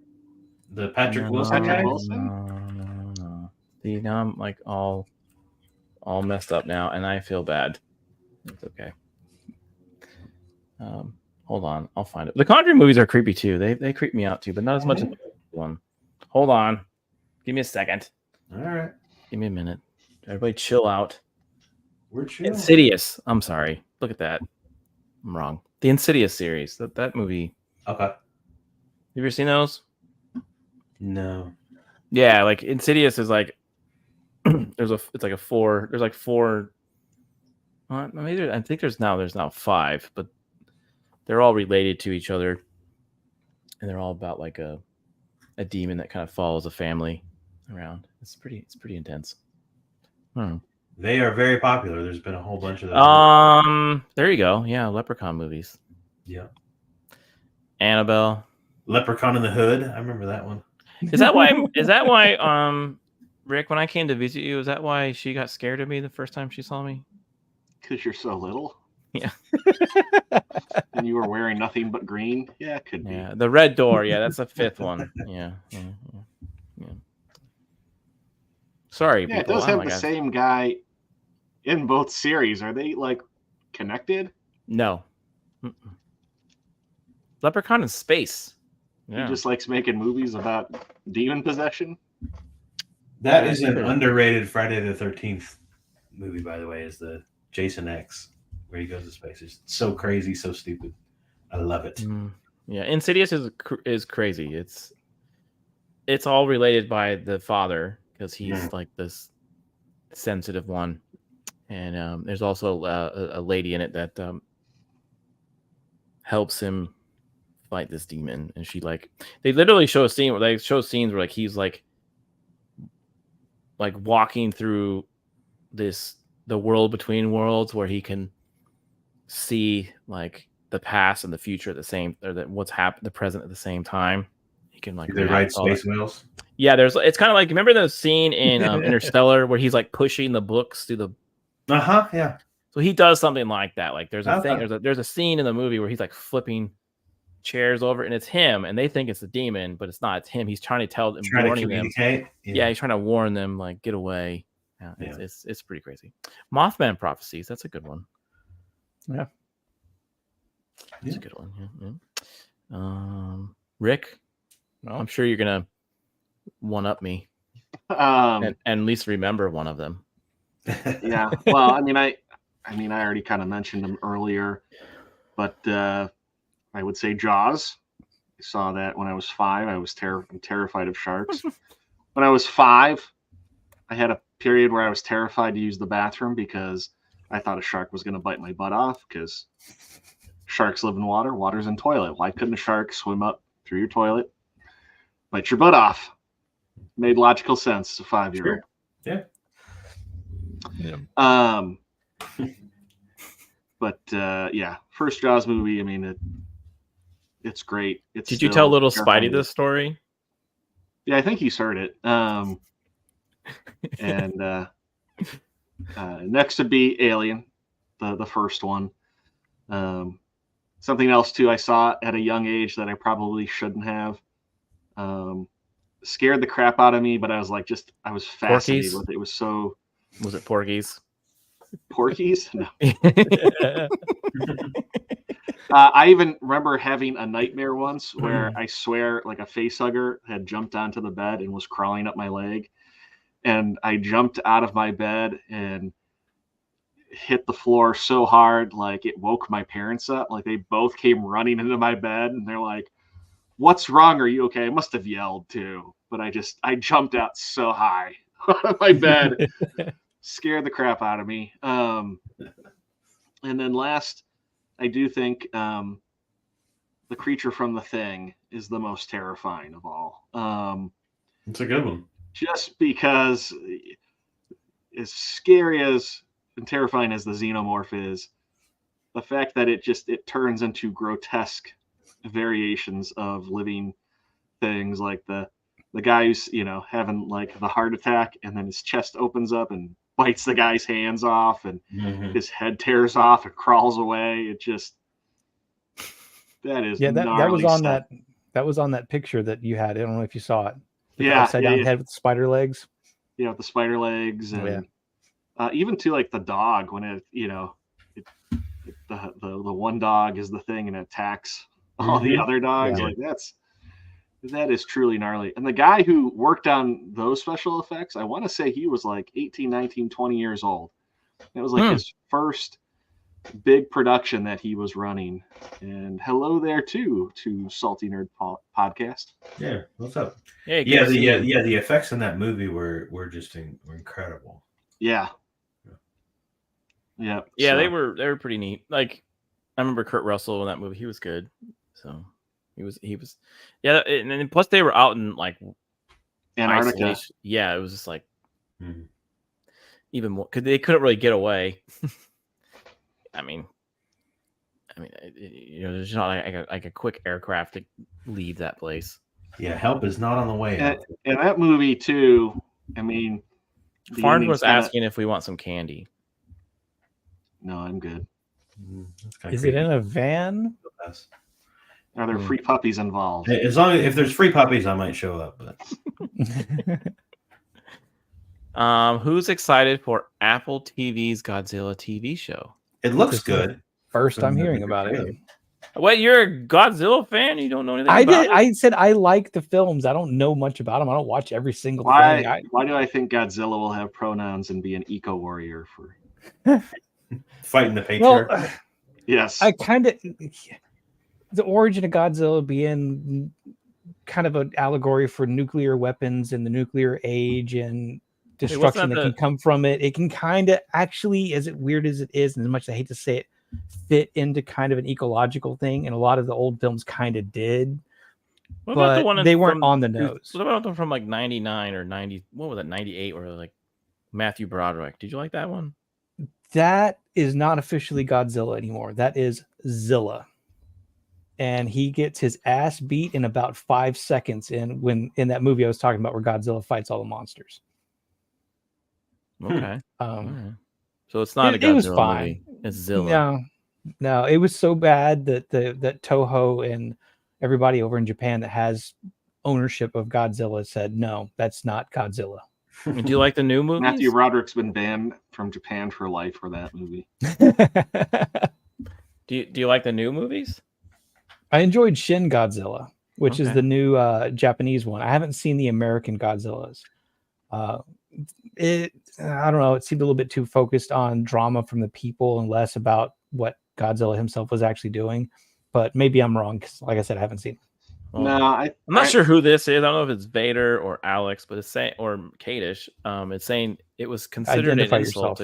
The Patrick Wilson guy? No. See, now I'm like all messed up now, and I feel bad. It's okay. Hold on, I'll find it. The Conjuring movies are creepy too. They creep me out too, but not as much as the one. Hold on, give me a second. All right, give me a minute. Everybody, chill out. We're chill. Insidious. I'm sorry. Look at that. I'm wrong. The Insidious series. That movie. Okay. Have you ever seen those? No. Yeah, like Insidious is like there's like four. Maybe I think there's now 5, but they're all related to each other, and they're all about like a demon that kind of follows a family around. It's pretty intense. They are very popular. There's been a whole bunch of those. There you go. Yeah, Leprechaun movies. Yeah. Annabelle. Leprechaun in the Hood. I remember that one. Is that why Rick, when I came to visit you, is that why she got scared of me the first time she saw me? Because you're so little. Yeah. And you were wearing nothing but green. Yeah, it could be. Yeah, the red door. Yeah, that's the 5th one. Yeah. Sorry, yeah, people. It does have the same guy in both series. Are they like connected? No. Mm-mm. Leprechaun in space. Yeah. He just likes making movies about demon possession. That is an underrated Friday the 13th movie, by the way, is the Jason X, where he goes to space. It's so crazy, so stupid. I love it. Yeah, Insidious is crazy. It's all related by the father because he's like this sensitive one, and there's also a lady in it that helps him fight this demon, and she they literally show a scene where they show scenes where he's like walking through the world between worlds where he can see like the past and the future at the same, or that what's happened, the present at the same time. He can they ride space whales. Yeah, it's kind of like, remember the scene in Interstellar where he's like pushing the books through the. Yeah. So he does something like that. Like there's a thing. There's a scene in the movie where he's like flipping chairs over, and it's him, and they think it's the demon, but it's not. It's him. He's trying to tell them, warning them. Yeah, he's trying to warn them, like, get away. Yeah, it's pretty crazy. Mothman Prophecies. That's a good one. Yeah, that's a good one. Yeah. Rick, I'm sure you're gonna one up me, and at least remember one of them. Yeah. Well, I mean, I already kind of mentioned them earlier, but I would say Jaws. I saw that when I was 5. I was terrified of sharks. When I was 5, I had a period where I was terrified to use the bathroom because I thought a shark was going to bite my butt off, because sharks live in water. Water's in toilet. Why couldn't a shark swim up through your toilet, bite your butt off? Made logical sense as a 5-year-old. Sure. Yeah. But yeah, first Jaws movie. I mean, it's great. Did you tell little Spidey this story? Yeah, I think he's heard it. And next would be Alien, the first one. Something else too I saw at a young age that I probably shouldn't have. Scared the crap out of me, but I was like, I was fascinated with it. It was so. Was it Porky's? Porky's? No. I even remember having a nightmare once where I swear like a facehugger had jumped onto the bed and was crawling up my leg. And I jumped out of my bed and hit the floor so hard, like it woke my parents up. Like they both came running into my bed and they're like, "What's wrong? Are you okay?" I must have yelled too, but I jumped out so high on my bed, scared the crap out of me. And then last, I do think the creature from The Thing is the most terrifying of all. It's a good one. Just because, as scary as and terrifying as the xenomorph is, the fact that it turns into grotesque variations of living things, like the guy who's having like the heart attack and then his chest opens up and bites the guy's hands off and his head tears off and crawls away. It just that is that was on stuff. that was on that picture that you had. I don't know if you saw it. The Yeah, upside down head with the spider legs. Yeah, with the spider legs, and even to like the dog when the one dog is the thing and it attacks all the other dogs. Yeah. Like that is truly gnarly. And the guy who worked on those special effects, I want to say he was like 18, 19, 20 years old. It was like his first big production that he was running. And hello there too to Salty Nerd Podcast. Yeah, what's up? Yeah, the effects in that movie were were incredible. Yeah. Yeah. Yeah, they were pretty neat. Like I remember Kurt Russell in that movie. He was good. So he was yeah, and plus they were out in like Antarctica. Isolation. Yeah, it was just like even more because they couldn't really get away. I mean, there's not like a quick aircraft to leave that place. Yeah, help is not on the way. And that movie too. I mean, Farn was asking if we want some candy. No, I'm good. Is it in a van? Are there free puppies involved? As long as if there's free puppies, I might show up. But who's excited for Apple TV's Godzilla TV show? It looks good. First time hearing about it. What, you're a Godzilla fan? You don't know anything about it? I said I like the films. I don't know much about them. I don't watch every single thing. Why do I think Godzilla will have pronouns and be an eco warrior for fighting the patriarch? Well, yes. I kind of the origin of Godzilla being kind of an allegory for nuclear weapons and the nuclear age and destruction that can come from it. It can kind of actually, as weird as it is, and as much as I hate to say it, fit into kind of an ecological thing, and a lot of the old films kind of did. What about the one they weren't on the nose. What about them from like 99 or 90? What was it, 98? Where like Matthew Broderick? Did you like that one? That is not officially Godzilla anymore. That is Zilla. And he gets his ass beat in about 5 seconds in that movie I was talking about where Godzilla fights all the monsters. Okay. So it's not a Godzilla it was fine. movie. It's Zilla. No, it was so bad that that Toho and everybody over in Japan that has ownership of Godzilla said, no, that's not Godzilla. Do you like the new movie? Matthew Broderick's been banned from Japan for life for that movie. Do you like the new movies? I enjoyed Shin Godzilla, which is the new Japanese one. I haven't seen the American Godzillas. I don't know. It seemed a little bit too focused on drama from the people and less about what Godzilla himself was actually doing. But maybe I'm wrong because, like I said, I haven't seen it. Well, I'm not sure who this is. I don't know if it's Vader or Alex, but it's saying, or Kadish. It's saying it was considered Identify an insult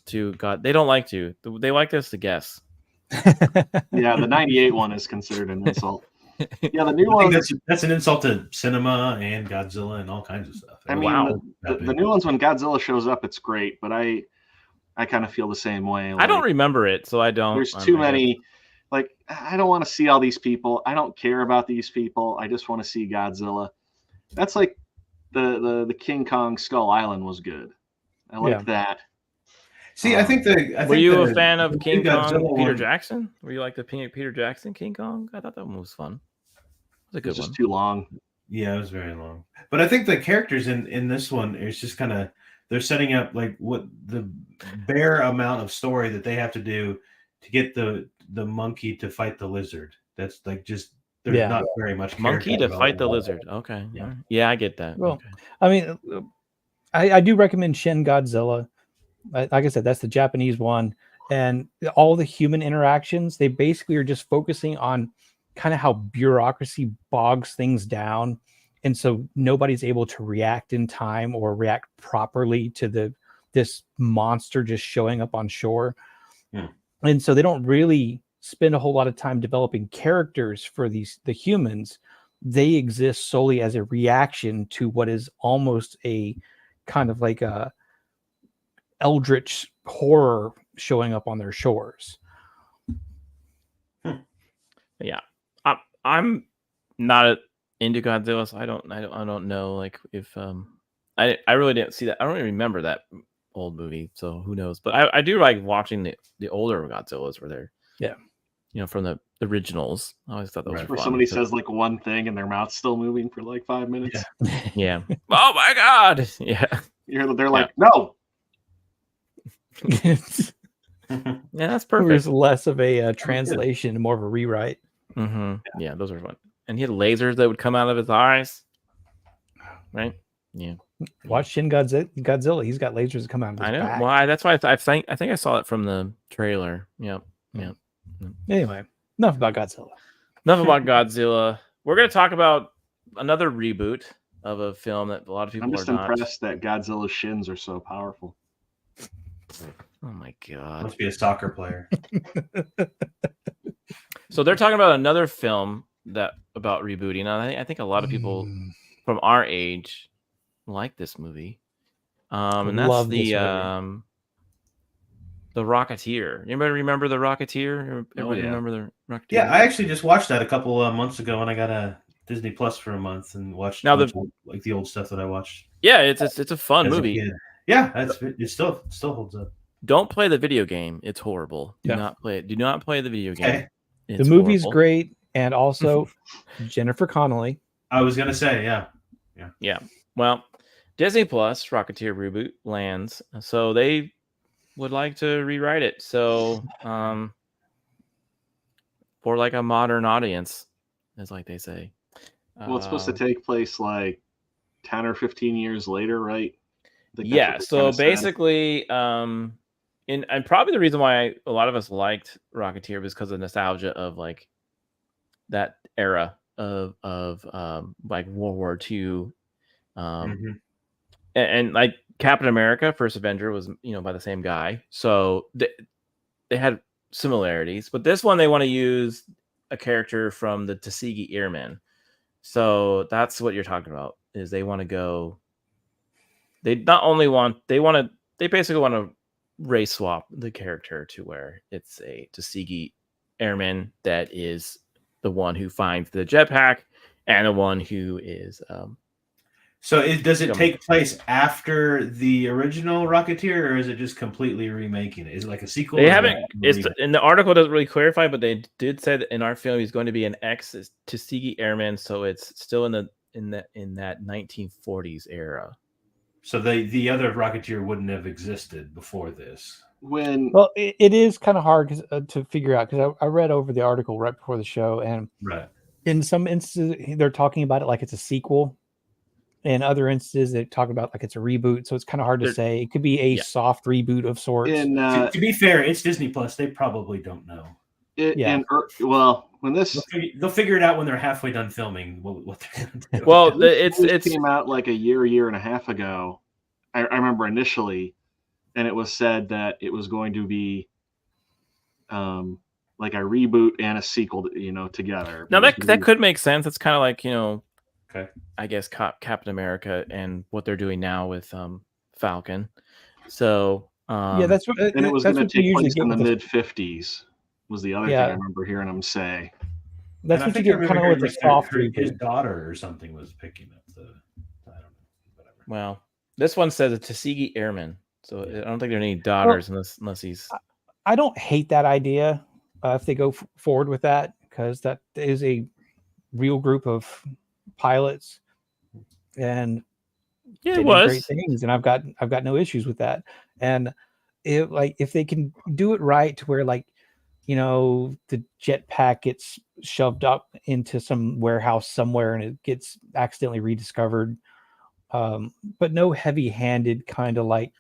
to God. They don't like to. They like us to guess. Yeah, the 98 one is considered an insult. Yeah, the new one. That's an insult to cinema and Godzilla and all kinds of stuff. I mean, the new ones, when Godzilla shows up, it's great, but I kind of feel the same way. I don't remember it, so I don't. There's too many. Like, I don't want to see all these people. I don't care about these people. I just want to see Godzilla. That's like the King Kong Skull Island was good. I like that. See, I think were you a fan of King Kong, Peter Jackson? Were you like the Peter Jackson King Kong? I thought that one was fun. It was a good one. Just too long. Yeah, it was very long. But I think the characters in this one is just kind of, they're setting up like what the bare amount of story that they have to do to get the monkey to fight the lizard. That's like just there's not very much monkey to fight the lizard. Okay, yeah, I get that. Well, okay. I mean, I do recommend Shin Godzilla. Like I said, that's the Japanese one, and all the human interactions, they basically are just focusing on kind of how bureaucracy bogs things down, and so nobody's able to react in time or react properly to this monster just showing up on shore. And so they don't really spend a whole lot of time developing characters for the humans. They exist solely as a reaction to what is almost a kind of like a eldritch horror showing up on their shores. Yeah, I'm not into Godzilla, so I don't know like if I really didn't see that. I don't even remember that old movie, so who knows? But I do like watching the older Godzillas where they're from the originals. I always thought those were where fun, somebody but- says like one thing and their mouth's still moving for like 5 minutes. yeah. Oh my god. Yeah. They're like, no. Yeah, that's perfect. There's less of a translation and more of a rewrite. Yeah, those are fun. And he had lasers that would come out of his eyes. Right? Yeah. Watch Shin Godzilla. He's got lasers that come out of his I know. back. Well, that's why I think I saw it from the trailer. Yep. Yep. Anyway, enough about Godzilla. Enough about Godzilla. We're going to talk about another reboot of a film that a lot of people I'm just are not. impressed that Godzilla's shins are so powerful. Oh my god! Must be a soccer player. So they're talking about another film about rebooting. And I think a lot of people from our age like this movie. And that's Love the this movie. The Rocketeer. Anybody remember The Rocketeer? Everybody remember The Rocketeer? Yeah, I actually just watched that a couple of months ago, and I got a Disney Plus for a month and watched Now like the old stuff that I watched. Yeah, it's a fun as a movie. kid. Yeah, it still holds up. Don't play the video game. It's horrible. Do Yeah. not play it. Do not play the video game. Okay. The It's movie's horrible. great, and also Jennifer Connelly. I was gonna say, Yeah. Well, Disney Plus Rocketeer reboot lands, so they would like to rewrite it. So, for like a modern audience, as like they say. Well, it's supposed to take place like 10 or 15 years later, right? I think that's Yeah. what they So kinda said. basically, and probably the reason why a lot of us liked Rocketeer was because of nostalgia of like that era of like World War II, and like Captain America: First Avenger was by the same guy, so they had similarities. But this one they want to use a character from the Tuskegee Airmen, so that's what you're talking about. Is they want to go? They basically want to race swap the character to where it's a Tuskegee Airman that is the one who finds the jetpack and the one who is. So does it take place after the original Rocketeer, or is it just completely remaking it? Is it like a sequel? They or haven't. is It's it in the article doesn't really clarify, but they did say that in our film he's going to be an ex Tuskegee Airman, so it's still in that 1940s era. So the other Rocketeer wouldn't have existed before this. Well, it is kind of hard to figure out because I read over the article right before the show, and in some instances they're talking about it like it's a sequel. In other instances, they talk about like it's a reboot, so it's kind of hard to say. It could be a soft reboot of sorts. To be fair, it's Disney Plus. They probably don't know. When this they'll figure it out when they're halfway done filming what they're going to do. Well, it came out like a year and a half ago. I remember initially, and it was said that it was going to be like a reboot and a sequel, together. Now that could make sense. It's kind of like okay. I guess Captain America and what they're doing now with Falcon. So that's what. And it was going to that's what you take usually place get in the with mid 50s. Was the other thing I remember hearing them say. That's And what I you think I get kind of remember with the hearing soft his reboot. daughter or something was picking up the. I don't know. Whatever. Well, this one says a Tuskegee Airman, so I don't think there are any daughters unless he's. I don't hate that idea if they go forward with that, because that is a real group of pilots, and Yeah, they it did was. great things, and I've got no issues with that. And if they can do it right to where like the jetpack gets shoved up into some warehouse somewhere and it gets accidentally rediscovered. But no heavy-handed kind of like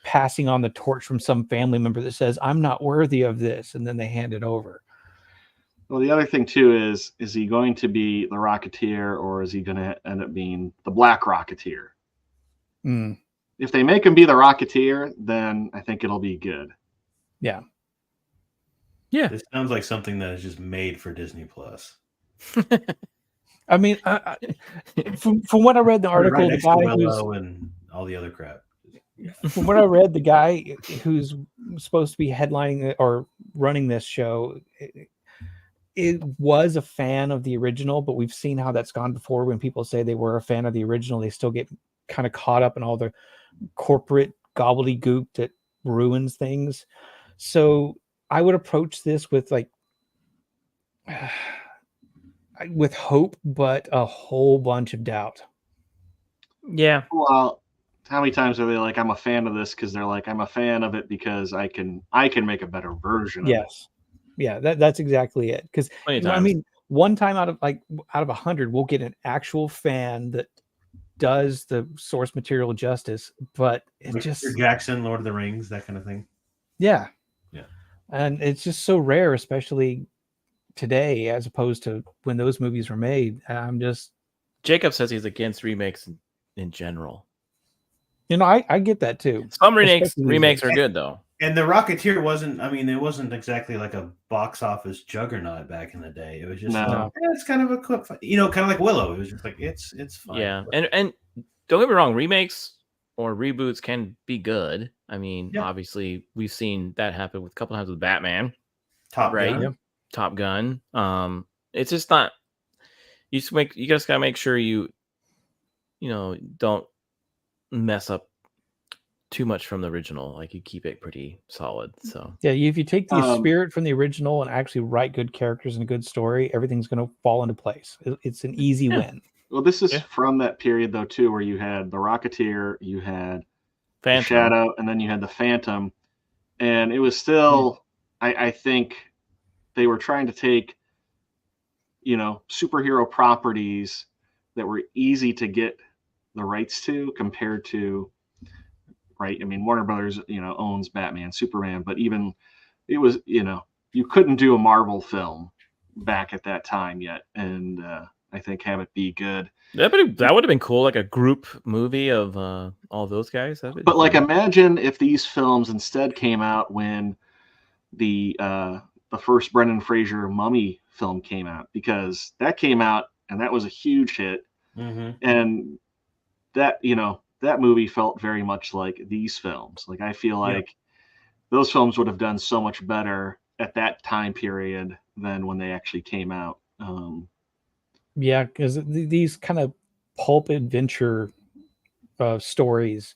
passing on the torch from some family member that says, I'm not worthy of this, and then they hand it over. Well, the other thing too is he going to be the Rocketeer, or is he going to end up being the Black Rocketeer? Mm. If they make him be the Rocketeer, then I think it'll be good. Yeah. Yeah. This sounds like something that is just made for Disney Plus. I mean, from what I read in the article, Right the next to guy Willow and all the other crap. from what I read, the guy who's supposed to be headlining or running this show, it was a fan of the original, but we've seen how that's gone before. When people say they were a fan of the original, they still get kind of caught up in all the corporate gobbledygook that ruins things. So I would approach this with with hope, but a whole bunch of doubt. Yeah. Well, how many times are they like, I'm a fan of this, because they're like, I'm a fan of it because I can make a better version of it. Yes. Yeah, that's exactly it. Because I mean, one time out of 100, we'll get an actual fan that does the source material justice, but it Like just Jackson, Lord of the Rings, that kind of thing. Yeah. Yeah. And it's just so rare, especially today, as opposed to when those movies were made. Jacob says he's against remakes in general. I get that too. Some remakes are good though. And the Rocketeer it wasn't exactly like a box office juggernaut back in the day. It was just it's kind of a quick, kind of like Willow. It was just like it's fine. Yeah, and don't get me wrong, remakes or reboots can be good. I mean, obviously we've seen that happen with a couple times with Batman. Top Gun. Top Gun. It's just not. You just gotta make sure you don't mess up too much from the original. Like, you keep it pretty solid. So yeah, if you take the spirit from the original and actually write good characters and a good story, everything's going to fall into place. It's an easy win. Well, this is from that period though too, where you had the Rocketeer, you had Phantom. the Shadow, and then you had the Phantom, and it was still, I think they were trying to take, superhero properties that were easy to get the rights to, compared to, right? I mean, Warner Brothers, owns Batman, Superman, but even it was, you couldn't do a Marvel film back at that time yet, and I think have it be good. That would have been cool, like a group movie of all those guys. But like, imagine if these films instead came out when the first Brendan Fraser Mummy film came out, because that came out and that was a huge hit, and that that movie felt very much like these films. Like, I feel like those films would have done so much better at that time period than when they actually came out. Yeah, because these kind of pulp adventure stories,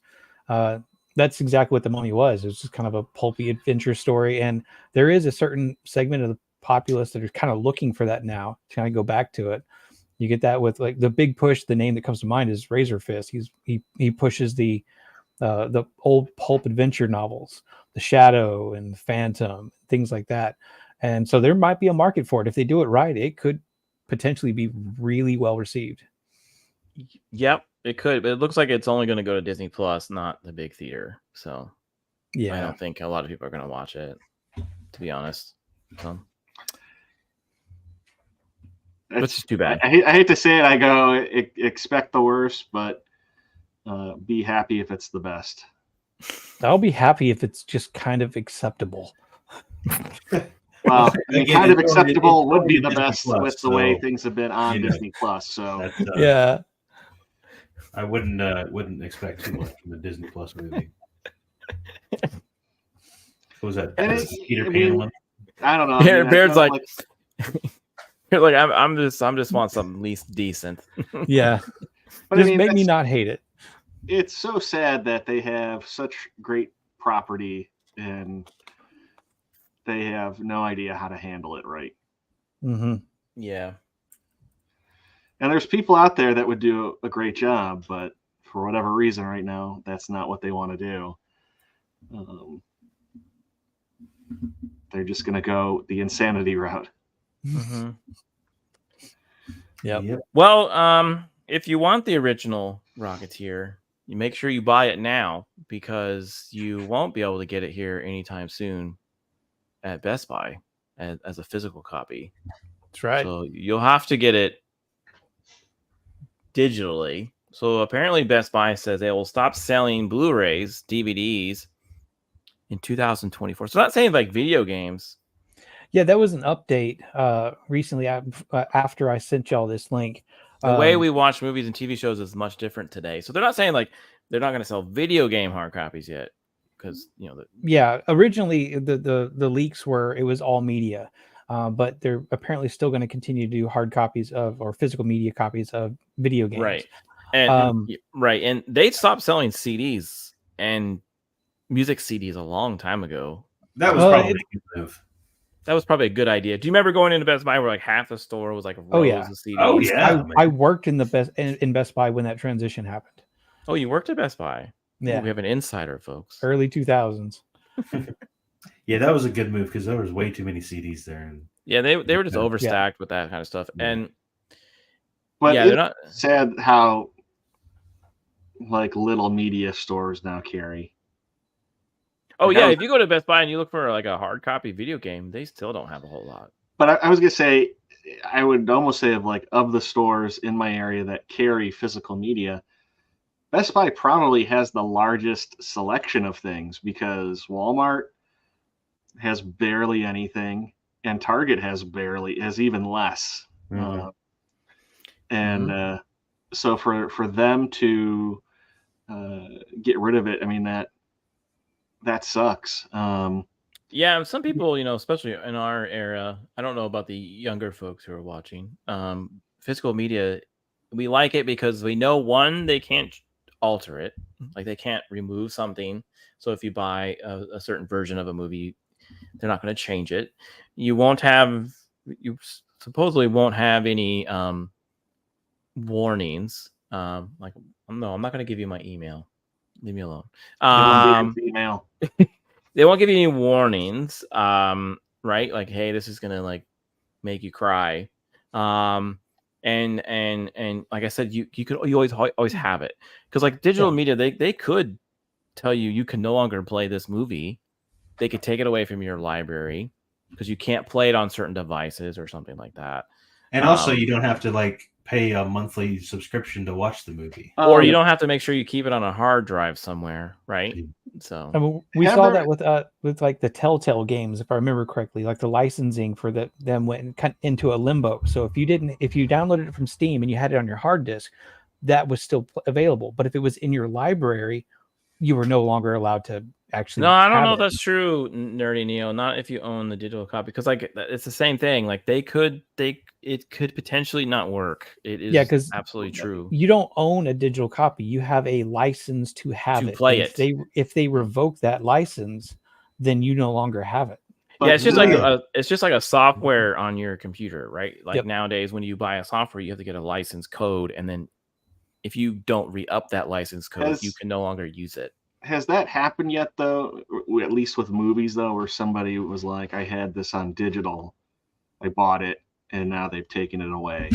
that's exactly what the Mummy was. It was just kind of a pulpy adventure story, and there is a certain segment of the populace that are kind of looking for that now to kind of go back to it. You get that with, like, the big push. The name that comes to mind is Razor Fist. He pushes the old pulp adventure novels, The Shadow and Phantom, things like that. And so there might be a market for it. If they do it right, it could potentially be really well received. Yep, it could, but it looks like it's only going to go to Disney Plus, not the big theater. So I don't think a lot of people are going to watch it, to be honest. So it's just too bad. I hate to say it. I go, expect the worst, but be happy if it's the best. I'll be happy if it's just kind of acceptable. Well, kind of acceptable would be the best with the way things have been on Disney Plus. So yeah, I wouldn't expect too much from the Disney Plus movie. What was that? Peter Pan one? I don't know. Bear's like you're like, I'm just want something least decent. Yeah, but just make me not hate it. It's so sad that they have such great property and they have no idea how to handle it right. Yeah. And there's people out there that would do a great job, but for whatever reason right now, that's not what they want to do. they're just going to go the insanity route. Mm-hmm. Yep. Well, if you want the original Rocketeer, you make sure you buy it now, because you won't be able to get it here anytime soon at Best Buy as a physical copy. That's right. So you'll have to get it digitally. So apparently Best Buy says they will stop selling Blu-rays, DVDs in 2024. So not saying like video games. Yeah, that was an update recently after I sent y'all this link. The way we watch movies and TV shows is much different today. So they're not saying like they're not going to sell video game hard copies yet, because yeah, originally the leaks were it was all media, but they're apparently still going to continue to do hard copies of or physical media copies of video games. Right. And right, and they stopped selling CDs and music CDs a long time ago. That was probably a good move. That was probably a good idea. Do you remember going into Best Buy where like half the store was like rows of CDs? Oh yeah. I worked in Best Buy when that transition happened. Oh, you worked at Best Buy? Yeah. Ooh, we have an insider, folks. Early 2000s. Yeah, that was a good move because there was way too many CDs there. And yeah, they were just overstacked with that kind of stuff. And but yeah, it's they're not sad how like little media stores now carry. Oh yeah, if you go to Best Buy and you look for like a hard copy video game, they still don't have a whole lot. But I was gonna say, I would almost say of the stores in my area that carry physical media, Best Buy probably has the largest selection of things, because Walmart has barely anything, and Target has even less. Mm-hmm. So for them to get rid of it, I mean that sucks. Yeah, some people, especially in our era, I don't know about the younger folks who are watching. Physical media, we like it because we know, one, they can't alter it, like they can't remove something. So if you buy a certain version of a movie, they're not going to change it. You supposedly won't have any warnings. Like, no, I'm not going to give you my email. Leave me alone. Email. They won't give you any warnings, right? Like, hey, this is gonna like make you cry. And like I said, you always have it, because like digital media, they could tell you can no longer play this movie. They could take it away from your library because you can't play it on certain devices or something like that. And also, you don't have to like pay a monthly subscription to watch the movie, or you don't have to make sure you keep it on a hard drive somewhere, right? So I mean, we saw that with like the Telltale games, if I remember correctly. Like the licensing for them went into a limbo. So if you downloaded it from Steam and you had it on your hard disk, that was still available. But if it was in your library, you were no longer allowed to actually. No, I don't know if that's true, Nerdy Neo. Not if you own the digital copy, because like it's the same thing. Like it could potentially not work. It is because absolutely true. You don't own a digital copy. You have a license to have it. Play it. If they revoke that license, then you no longer have it. Yeah, it's just like a software on your computer, right? Like nowadays, when you buy a software, you have to get a license code, and then if you don't re-up that license code, you can no longer use it. Has that happened yet, though? At least with movies, though, where somebody was like, I had this on digital, I bought it, and now they've taken it away.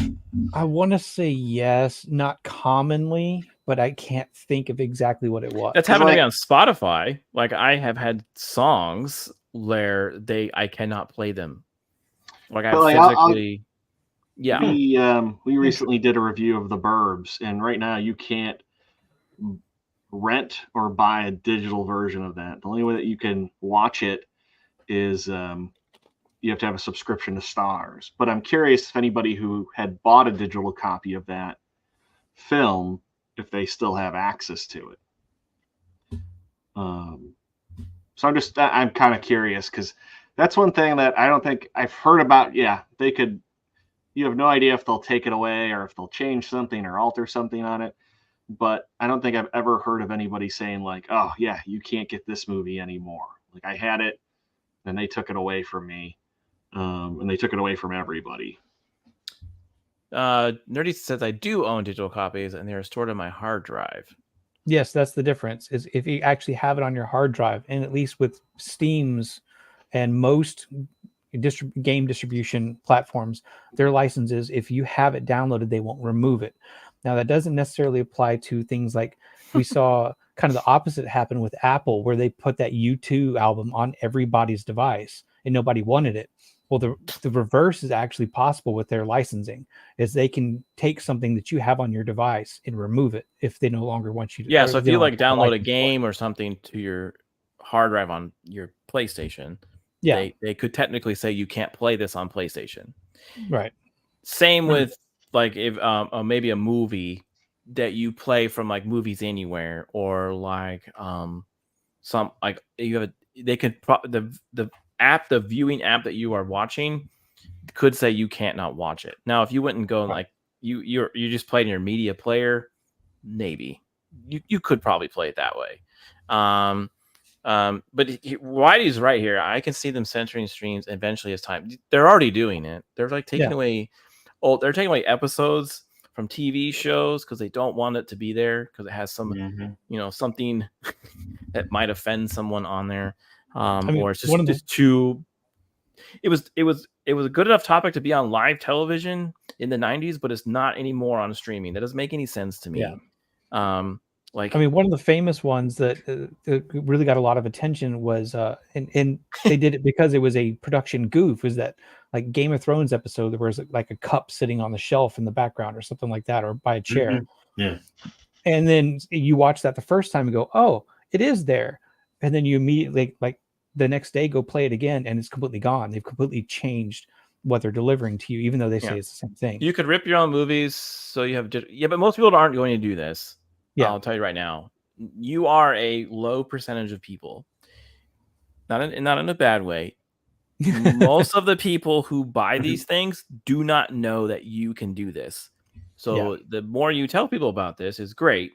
I want to say yes, not commonly, but I can't think of exactly what it was. That's happened to me on Spotify. Like I have had songs where I cannot play them. Like physically. Yeah. We recently did a review of The Burbs, and right now you can't rent or buy a digital version of that. The only way that you can watch it is you have to have a subscription to Stars. But I'm curious if anybody who had bought a digital copy of that film, if they still have access to it. So I'm kind of curious, because that's one thing that I don't think I've heard about. Yeah, they could. You have no idea if they'll take it away or if they'll change something or alter something on it. But I don't think I've ever heard of anybody saying like, oh yeah, you can't get this movie anymore. Like I had it and they took it away from me. And they took it away from everybody. Nerdy says I do own digital copies and they're stored on my hard drive. Yes, that's the difference. Is if you actually have it on your hard drive, and at least with Steam's and most game distribution platforms, their licenses, if you have it downloaded, they won't remove it. Now that doesn't necessarily apply to things like we saw kind of the opposite happen with Apple, where they put that U2 album on everybody's device and nobody wanted it. Well, the reverse is actually possible with their licensing, is they can take something that you have on your device and remove it if they no longer want you to. Yeah, so if you like download a game or something to your hard drive on your PlayStation, they could technically say you can't play this on PlayStation. Right. Same with like if maybe a movie that you play from like Movies Anywhere, or like some like you have they could the viewing app that you are watching could say you can't not watch it. Now, if you wouldn't go like you just played in your media player, maybe you could probably play it that way. But Whitey's right here. I can see them censoring streams eventually as time. They're already doing it. They're like taking away. Oh, they're taking away episodes from TV shows because they don't want it to be there because it has some, something that might offend someone on there. Or it's just too. It was a good enough topic to be on live television in the 90s, but it's not anymore on streaming. That doesn't make any sense to me. Yeah. One of the famous ones that really got a lot of attention was, and they did it because it was a production goof, was that like Game of Thrones episode, there was like a cup sitting on the shelf in the background or something like that, or by a chair. Mm-hmm. Yeah. And then you watch that the first time and go, oh, it is there. And then you immediately, like the next day, go play it again and it's completely gone. They've completely changed what they're delivering to you, even though they say it's the same thing. You could rip your own movies. So you have, but most people aren't going to do this. Yeah, I'll tell you right now, you are a low percentage of people, not in a bad way. Most of the people who buy these things do not know that you can do this. So the more you tell people about this is great.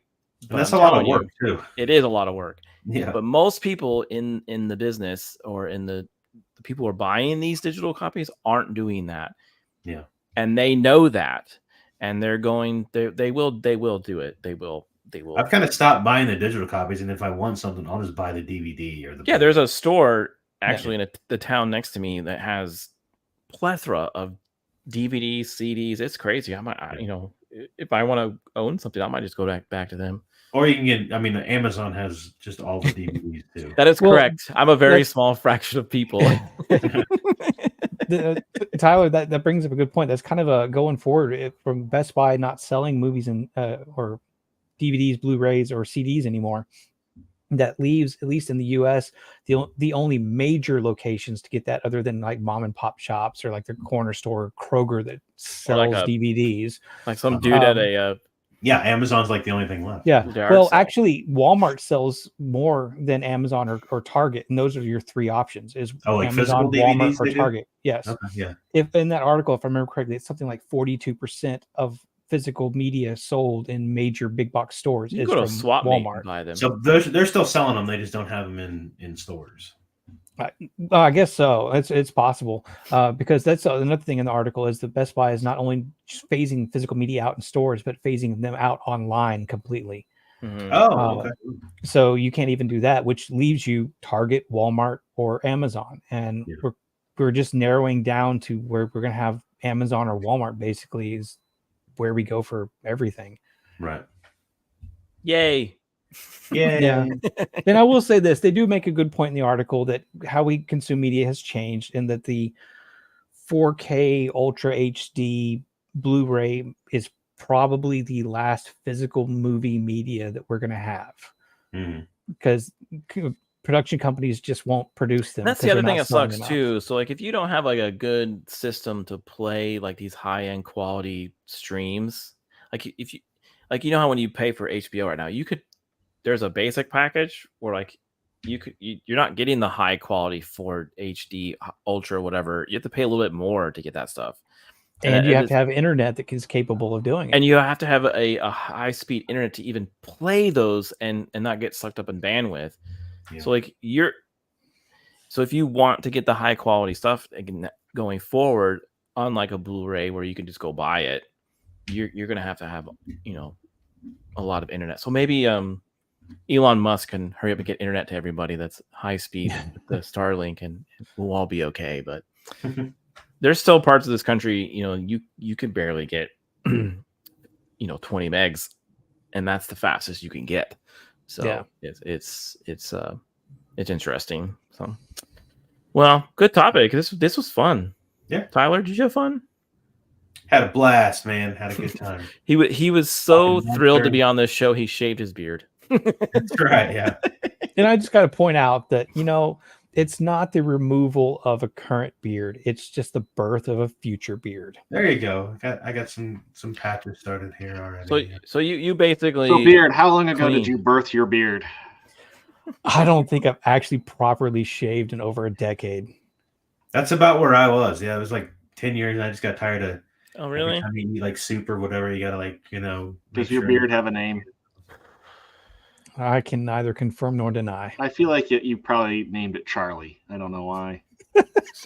But that's a lot of work too. It is a lot of work. Yeah. But most people in the business or in the people who are buying these digital copies aren't doing that. Yeah. And they know that, and they're going. They will do it. They will. I've kind of stopped buying the digital copies, and if I want something, I'll just buy the DVD or the. Yeah, there's a store actually in the town next to me that has plethora of DVDs, CDs. It's crazy. I might, if I want to own something, I might just go back to them. Or you can get. Amazon has just all the DVDs too. That is correct. I'm a very small fraction of people. Tyler, that brings up a good point. That's kind of a going forward from Best Buy not selling movies or DVDs, Blu-rays, or CDs anymore. That leaves, at least in the US, the only major locations to get that, other than like mom and pop shops or like their corner store, Kroger, that sells DVDs. Like some dude at a Amazon's like the only thing left. Yeah. Well, actually, Walmart sells more than Amazon or Target, and those are your three options: is like Amazon, Walmart, or Target. Yes. Okay, yeah. If in that article, if I remember correctly, it's something like 42% of physical media sold in major big box stores is from Walmart. Buy them. So they're still selling them. They just don't have them in stores. I guess so. It's possible because that's another thing in the article is that Best Buy is not only just phasing physical media out in stores, but phasing them out online completely. Mm-hmm. Okay. So you can't even do that, which leaves you Target, Walmart, or Amazon, and we're just narrowing down to where we're going to have Amazon or Walmart. Basically, is where we go for everything. Right. Yay. Yeah. And I will say this, they do make a good point in the article that how we consume media has changed, and that the 4K Ultra HD Blu-ray is probably the last physical movie media that we're going to have, because production companies just won't produce them. That's the other thing that sucks too. So like if you don't have like a good system to play like these high-end quality streams, like if you how when you pay for HBO right now, there's a basic package where like you're not getting the high quality for HD Ultra whatever. You have to pay a little bit more to get that stuff. And you have to have internet that is capable of doing it. And you have to have a high speed internet to even play those and not get sucked up in bandwidth. Yeah. So like so if you want to get the high quality stuff going forward, unlike a Blu-ray where you can just go buy it, you're gonna have to have a lot of internet. So maybe Elon Musk can hurry up and get internet to everybody that's high speed with the Starlink, and we'll all be okay. But there's still parts of this country, you could barely get 20 megs, and that's the fastest you can get. So Yeah. it's interesting. So, well, good topic. This was fun. Yeah. Tyler, did you have fun? Had a blast, man. Had a good time. He was so thrilled to be on this show. He shaved his beard. That's right. Yeah. And I just got to point out that, it's not the removal of a current beard. It's just the birth of a future beard. There you go. I got some patches started here already. So you basically. So beard, how long ago did you birth your beard? I don't think I've actually properly shaved in over a decade. That's about where I was. Yeah, it was like 10 years, and I just got tired of. Oh, really? Every time you eat like soup or whatever, you gotta Does your beard have a name? I can neither confirm nor deny. I feel like you probably named it Charlie. I don't know why.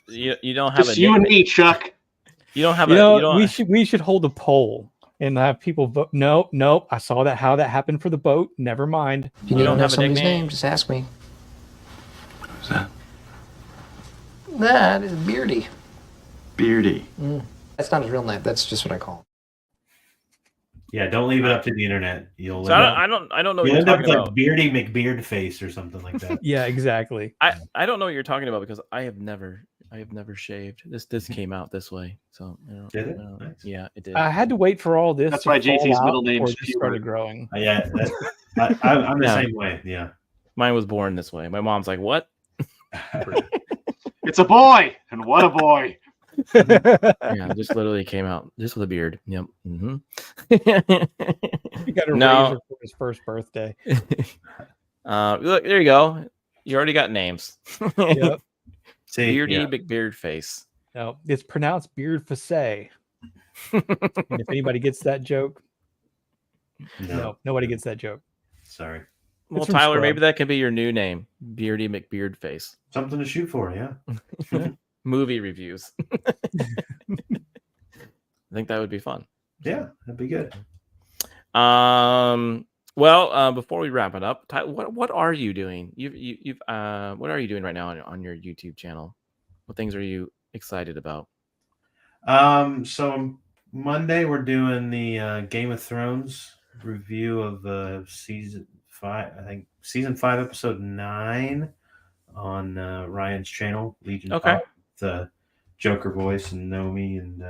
You don't have just you and me, Chuck. You don't have we should hold a poll and have people vote. Nope. I saw how that happened for the boat. Never mind. If you don't have somebody's name, just ask me. Who's that? That is Beardy. Beardy. That's not his real name. That's just what I call him. Yeah, don't leave it up to the internet. You'll. So I don't know what you're talking about. Beardy McBeard face or something like that. Yeah, exactly. I don't know what you're talking about because I have never shaved. This came out this way, so did it? Nice. Yeah, it did. I had to wait for all this. That's why JC's middle name is started growing. Yeah, I'm the same way. Yeah, mine was born this way. My mom's like, "What?" It's a boy, and what a boy! Yeah, just literally came out just with a beard. Yep. Mm-hmm. He got a razor for his first birthday. Look, there you go. You already got names. Yep. Beardy McBeard face. No, it's pronounced Beard Facet. And if anybody gets that joke, no, nobody gets that joke. Sorry. Well, Tyler, maybe that can be your new name, Beardy McBeard face. Something to shoot for, yeah. Movie reviews. I think that would be fun. Yeah, that'd be good. Well, before we wrap it up, what are you doing? What are you doing right now on your YouTube channel? What things are you excited about? So Monday we're doing the Game of Thrones review of season 5. I think season 5, episode 9 on Ryan's channel, Legion. Okay. The Joker voice and Nomi and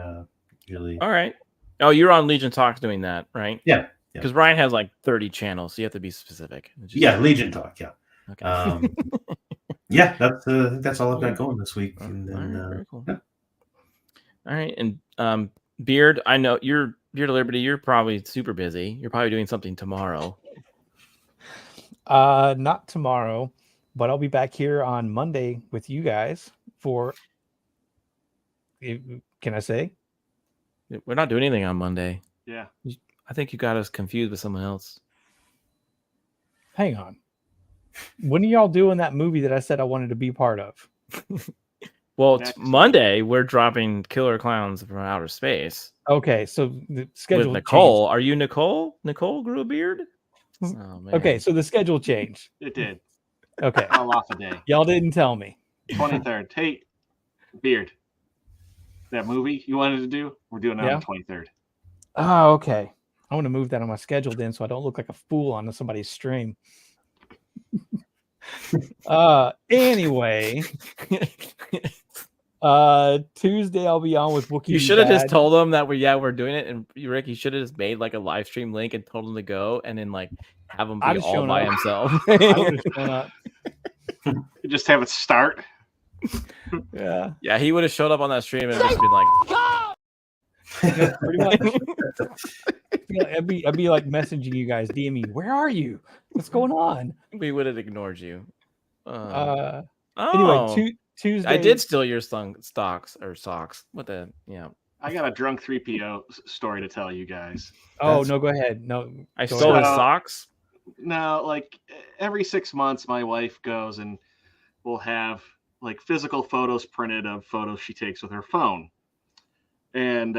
really. All right. Oh, you're on Legion Talks doing that, right? Yeah. Because Ryan has like 30 channels, so you have to be specific. Yeah, Legion Talk. Yeah. Okay. Yeah, that's all I've got going this week. And then, very cool. Yeah. All right, and Beard, I know you're Beard of Liberty. You're probably super busy. You're probably doing something tomorrow. Not tomorrow, but I'll be back here on Monday with you guys for. Can I say? We're not doing anything on Monday. Yeah. I think you got us confused with someone else. Hang on. When are y'all doing that movie that I said I wanted to be part of? Well, Monday we're dropping Killer Clowns from Outer Space. Okay, so the schedule with Nicole. changed. Are you Nicole? Nicole grew a beard? Oh, man. Okay, so the schedule changed. It did. Okay. I'll off a day. Y'all didn't tell me. 23rd. Hey, Beard. That movie you wanted to do, we're doing it on the 23rd. Oh, okay. I want to move that on my schedule then so I don't look like a fool on somebody's stream. Anyway. Tuesday I'll be on with Wookiee. You should have just told them that we're doing it, and Rick, you should have just made like a live stream link and told them to go, and then like have him be all by himself. I would have shown up. You just have it start. Yeah, he would have showed up on that stream and just been like, pretty much. I'd be like messaging you guys, DM me, where are you? What's going on? We would have ignored you. Anyway, Tuesday. I did steal your socks. What the? Yeah. I got a drunk 3PO story to tell you guys. Oh, no, go ahead. No, I stole his socks. No, like every 6 months, my wife goes and will have like physical photos printed of photos she takes with her phone. And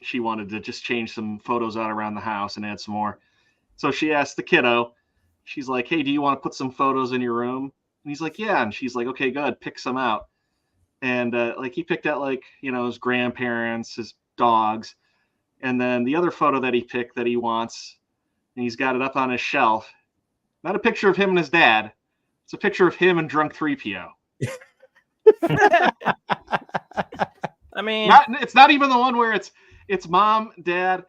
she wanted to just change some photos out around the house and add some more. So she asked the kiddo she's like, hey, do you want to put some photos in your room? And he's like, yeah. And she's like, okay, good, pick some out. And like he picked out like, you know, his grandparents, his dogs. And then the other photo that he picked that he wants, and he's got it up on his shelf. Not a picture of him and his dad. It's a picture of him and drunk 3PO. I mean, it's not even the one where it's mom, dad,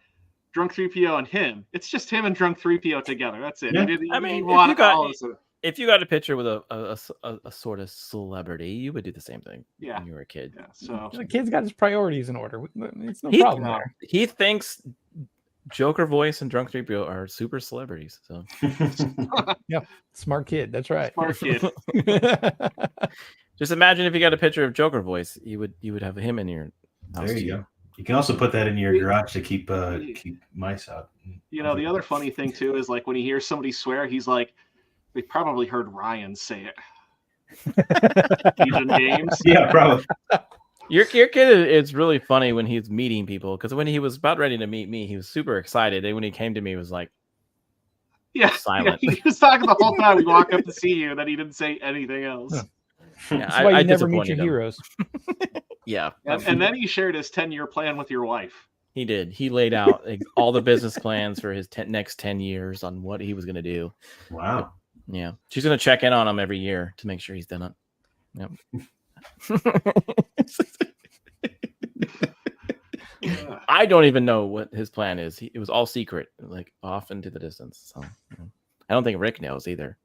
drunk 3PO, and him. It's just him and drunk 3PO together. That's it. Yeah. If you got a picture with a sort of celebrity, you would do the same thing when you were a kid. Yeah, so the kid's got his priorities in order. It's no problem there. He thinks Joker voice and drunk 3PO are super celebrities. So yeah, smart kid. That's right. Smart kid. Just imagine if you got a picture of Joker voice, you would have him in your house. There you go. You can also put that in your garage to keep mice out. You know, the other funny thing too is like when he hears somebody swear, he's like, they probably heard Ryan say it. Asian games. Yeah, probably. Your kid is really funny when he's meeting people, because when he was about ready to meet me, he was super excited. And when he came to me, he was like, silent. Yeah, he was talking the whole time we walked up to see you, that he didn't say anything else. Yeah, that's why you never meet your heroes. Yeah. And then he shared his 10-year plan with your wife. He did. He laid out all the business plans for his next 10 years on what he was going to do. Wow. Yeah. She's going to check in on him every year to make sure he's done it. Yep. I don't even know what his plan is. It was all secret, like off into the distance. So I don't think Rick knows either.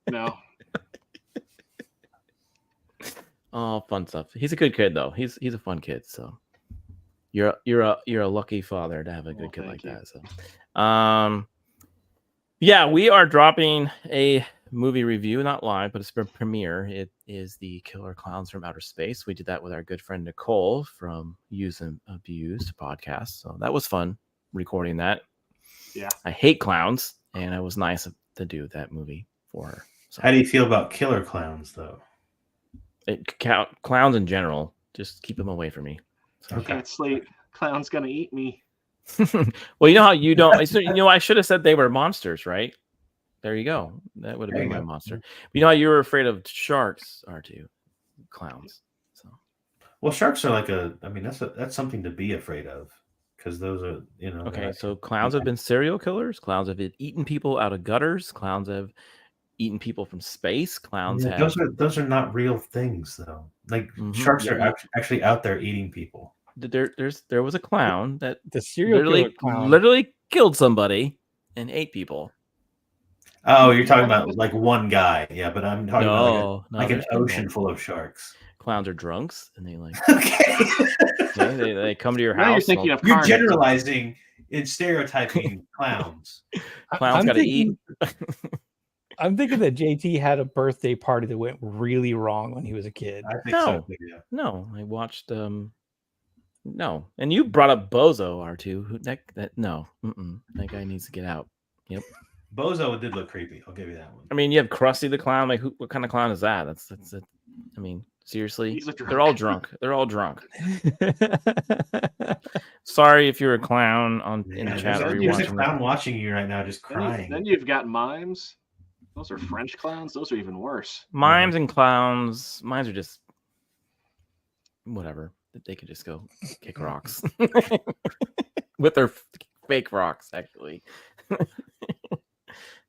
No. Oh, fun stuff. He's a good kid though. He's a fun kid. So you're a lucky father to have a good kid like that. So yeah, we are dropping a movie review, not live, but it's a premiere. It is the Killer Clowns from Outer Space. We did that with our good friend Nicole from Use and Abused podcast. So that was fun recording that. Yeah. I hate clowns, and it was nice to do that movie for her. So. How do you feel about killer clowns, though? Clowns in general, just keep them away from me. So. I can't sleep. Clown's gonna eat me. Well, you know how you don't. You know, I should have said they were monsters, right? There you go. That would have been my monster. But you know how you were afraid of sharks, R2? Clowns. So. Well, sharks are like that's something to be afraid of, because those are, you know. Okay, so clowns have been serial killers. Clowns have eaten people out of gutters. Clowns have eaten people from space. Clowns have. Those are not real things, though. Like sharks are actually out there eating people. There was a clown that the serial killer clown literally killed somebody and ate people. Oh, you're talking about like one guy, yeah. But I'm talking about like an ocean full of sharks. Clowns are drunks, and they like okay. they come to your Now house. You're generalizing and stereotyping clowns. Clowns got to eat. I'm thinking that JT had a birthday party that went really wrong when he was a kid. I think so. Yeah. No, I watched. No, and you brought up Bozo, R2. No, that guy needs to get out. Yep. Bozo did look creepy. I'll give you that one. I mean, you have Krusty the Clown. Like, what kind of clown is that? That's it. I mean, seriously, they're all drunk. They're all drunk. Sorry if you're a clown in the chat. There's a clown watching you right now, just crying. Then you've got mimes. Those are French clowns. Those are even worse. Mimes and clowns. Mimes are just whatever. They could just go kick rocks with their fake rocks. Actually,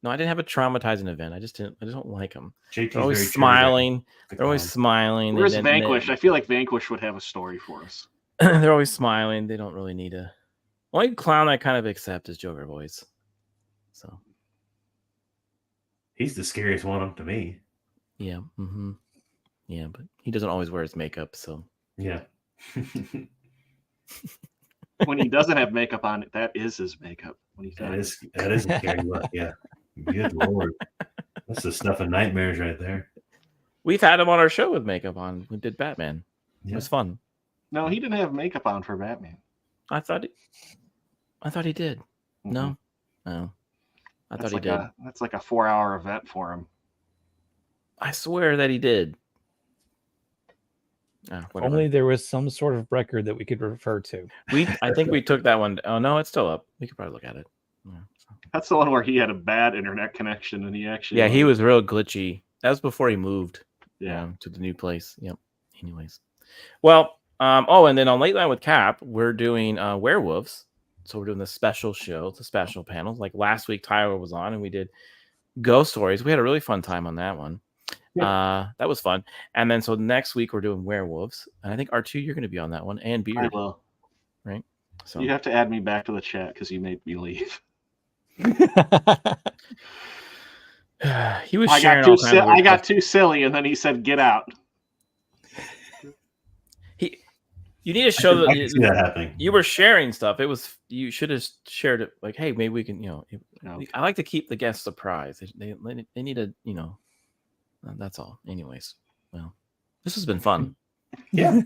no, I didn't have a traumatizing event. I just don't like them. They're always smiling. They're always smiling. Where's Vanquish? I feel like Vanquish would have a story for us. They're always smiling. They don't really need a. Only clown I kind of accept is Joker voice. So he's the scariest one to me. Yeah. Mm-hmm. Yeah, but he doesn't always wear his makeup, so yeah. When he doesn't have makeup on, that is his makeup. When he that is a scary look. Yeah, good lord, that's the stuff of nightmares right there. We've had him on our show with makeup on. We did Batman. Yeah. It was fun. No, he didn't have makeup on for Batman. I thought he did. Mm-hmm. No. I thought he did. That's like a 4-hour event for him. I swear that he did. Only there was some sort of record that we could refer to. I think we took that one. Oh no, it's still up. We could probably look at it. Yeah, That's the one where he had a bad internet connection and he actually. Yeah, he was real glitchy. That was before he moved. Yeah. To the new place. Yep. Anyways, well, and then on Late Night with Cap, we're doing werewolves. So we're doing the special show, the special panels. Like last week, Tyler was on, and we did ghost stories. We had a really fun time on that one. Yeah. That was fun. And then so next week we're doing werewolves, and I think R2, you're going to be on that one, and Beard. I will. Right. So you have to add me back to the chat because you made me leave. He was sharing all kinds of I got too silly, and then he said, "Get out." You need to show I can see that happening. You were sharing stuff. You should have shared it. Like, hey, maybe we can. I like to keep the guests surprised. They need to. That's all. Anyways, well, this has been fun. Yeah,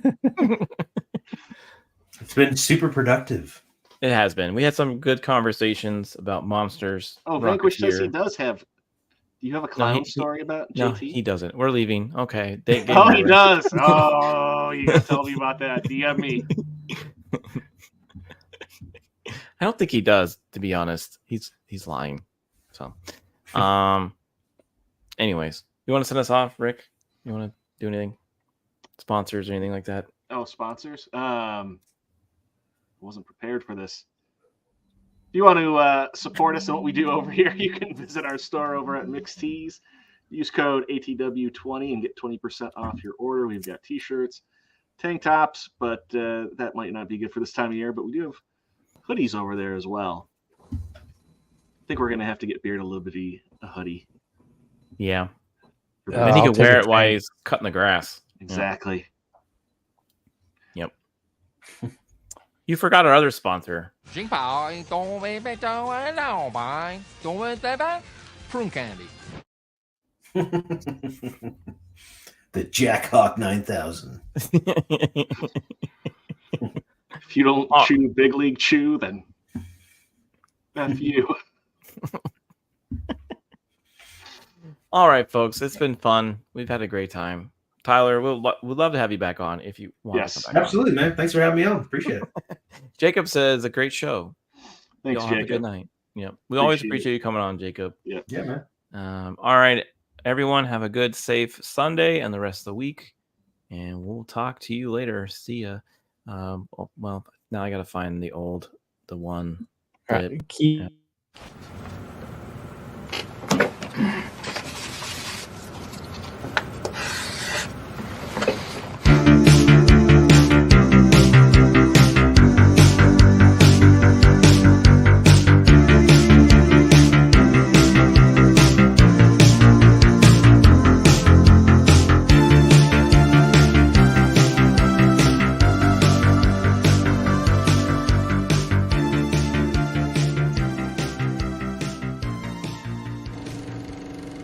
it's been super productive. It has been. We had some good conversations about monsters. Oh, Vanquish says he does have. Do you have a clown story about JT? No, he doesn't. We're leaving. Okay. He does. Oh, you gotta tell me about that. DM me. I don't think he does, to be honest. He's lying. So, anyways, you want to send us off, Rick? You want to do anything? Sponsors or anything like that? Oh, sponsors. Wasn't prepared for this. If you want to support us in what we do over here, you can visit our store over at Mixed Tees. Use code ATW20 and get 20% off your order. We've got t-shirts, tank tops, but that might not be good for this time of year. But we do have hoodies over there as well. I think we're going to have to get Beard a little bitty a hoodie. Yeah. And he can wear it while he's cutting the grass. Exactly. Yep. You forgot our other sponsor. Prune candy. The Jack Hawk 9000. If you don't chew Big League Chew, then that's you. All right, folks. It's been fun. We've had a great time. Tyler, we'd love to have you back on if you want to come back. Absolutely, man. Thanks for having me on. Appreciate it. Jacob says a great show. Thanks, Y'all Jacob. have a good night. Yeah, we always appreciate you coming on, Jacob. Yeah, man. All right, everyone, have a good, safe Sunday and the rest of the week, and we'll talk to you later. See ya. Well, now I gotta find the one. All right.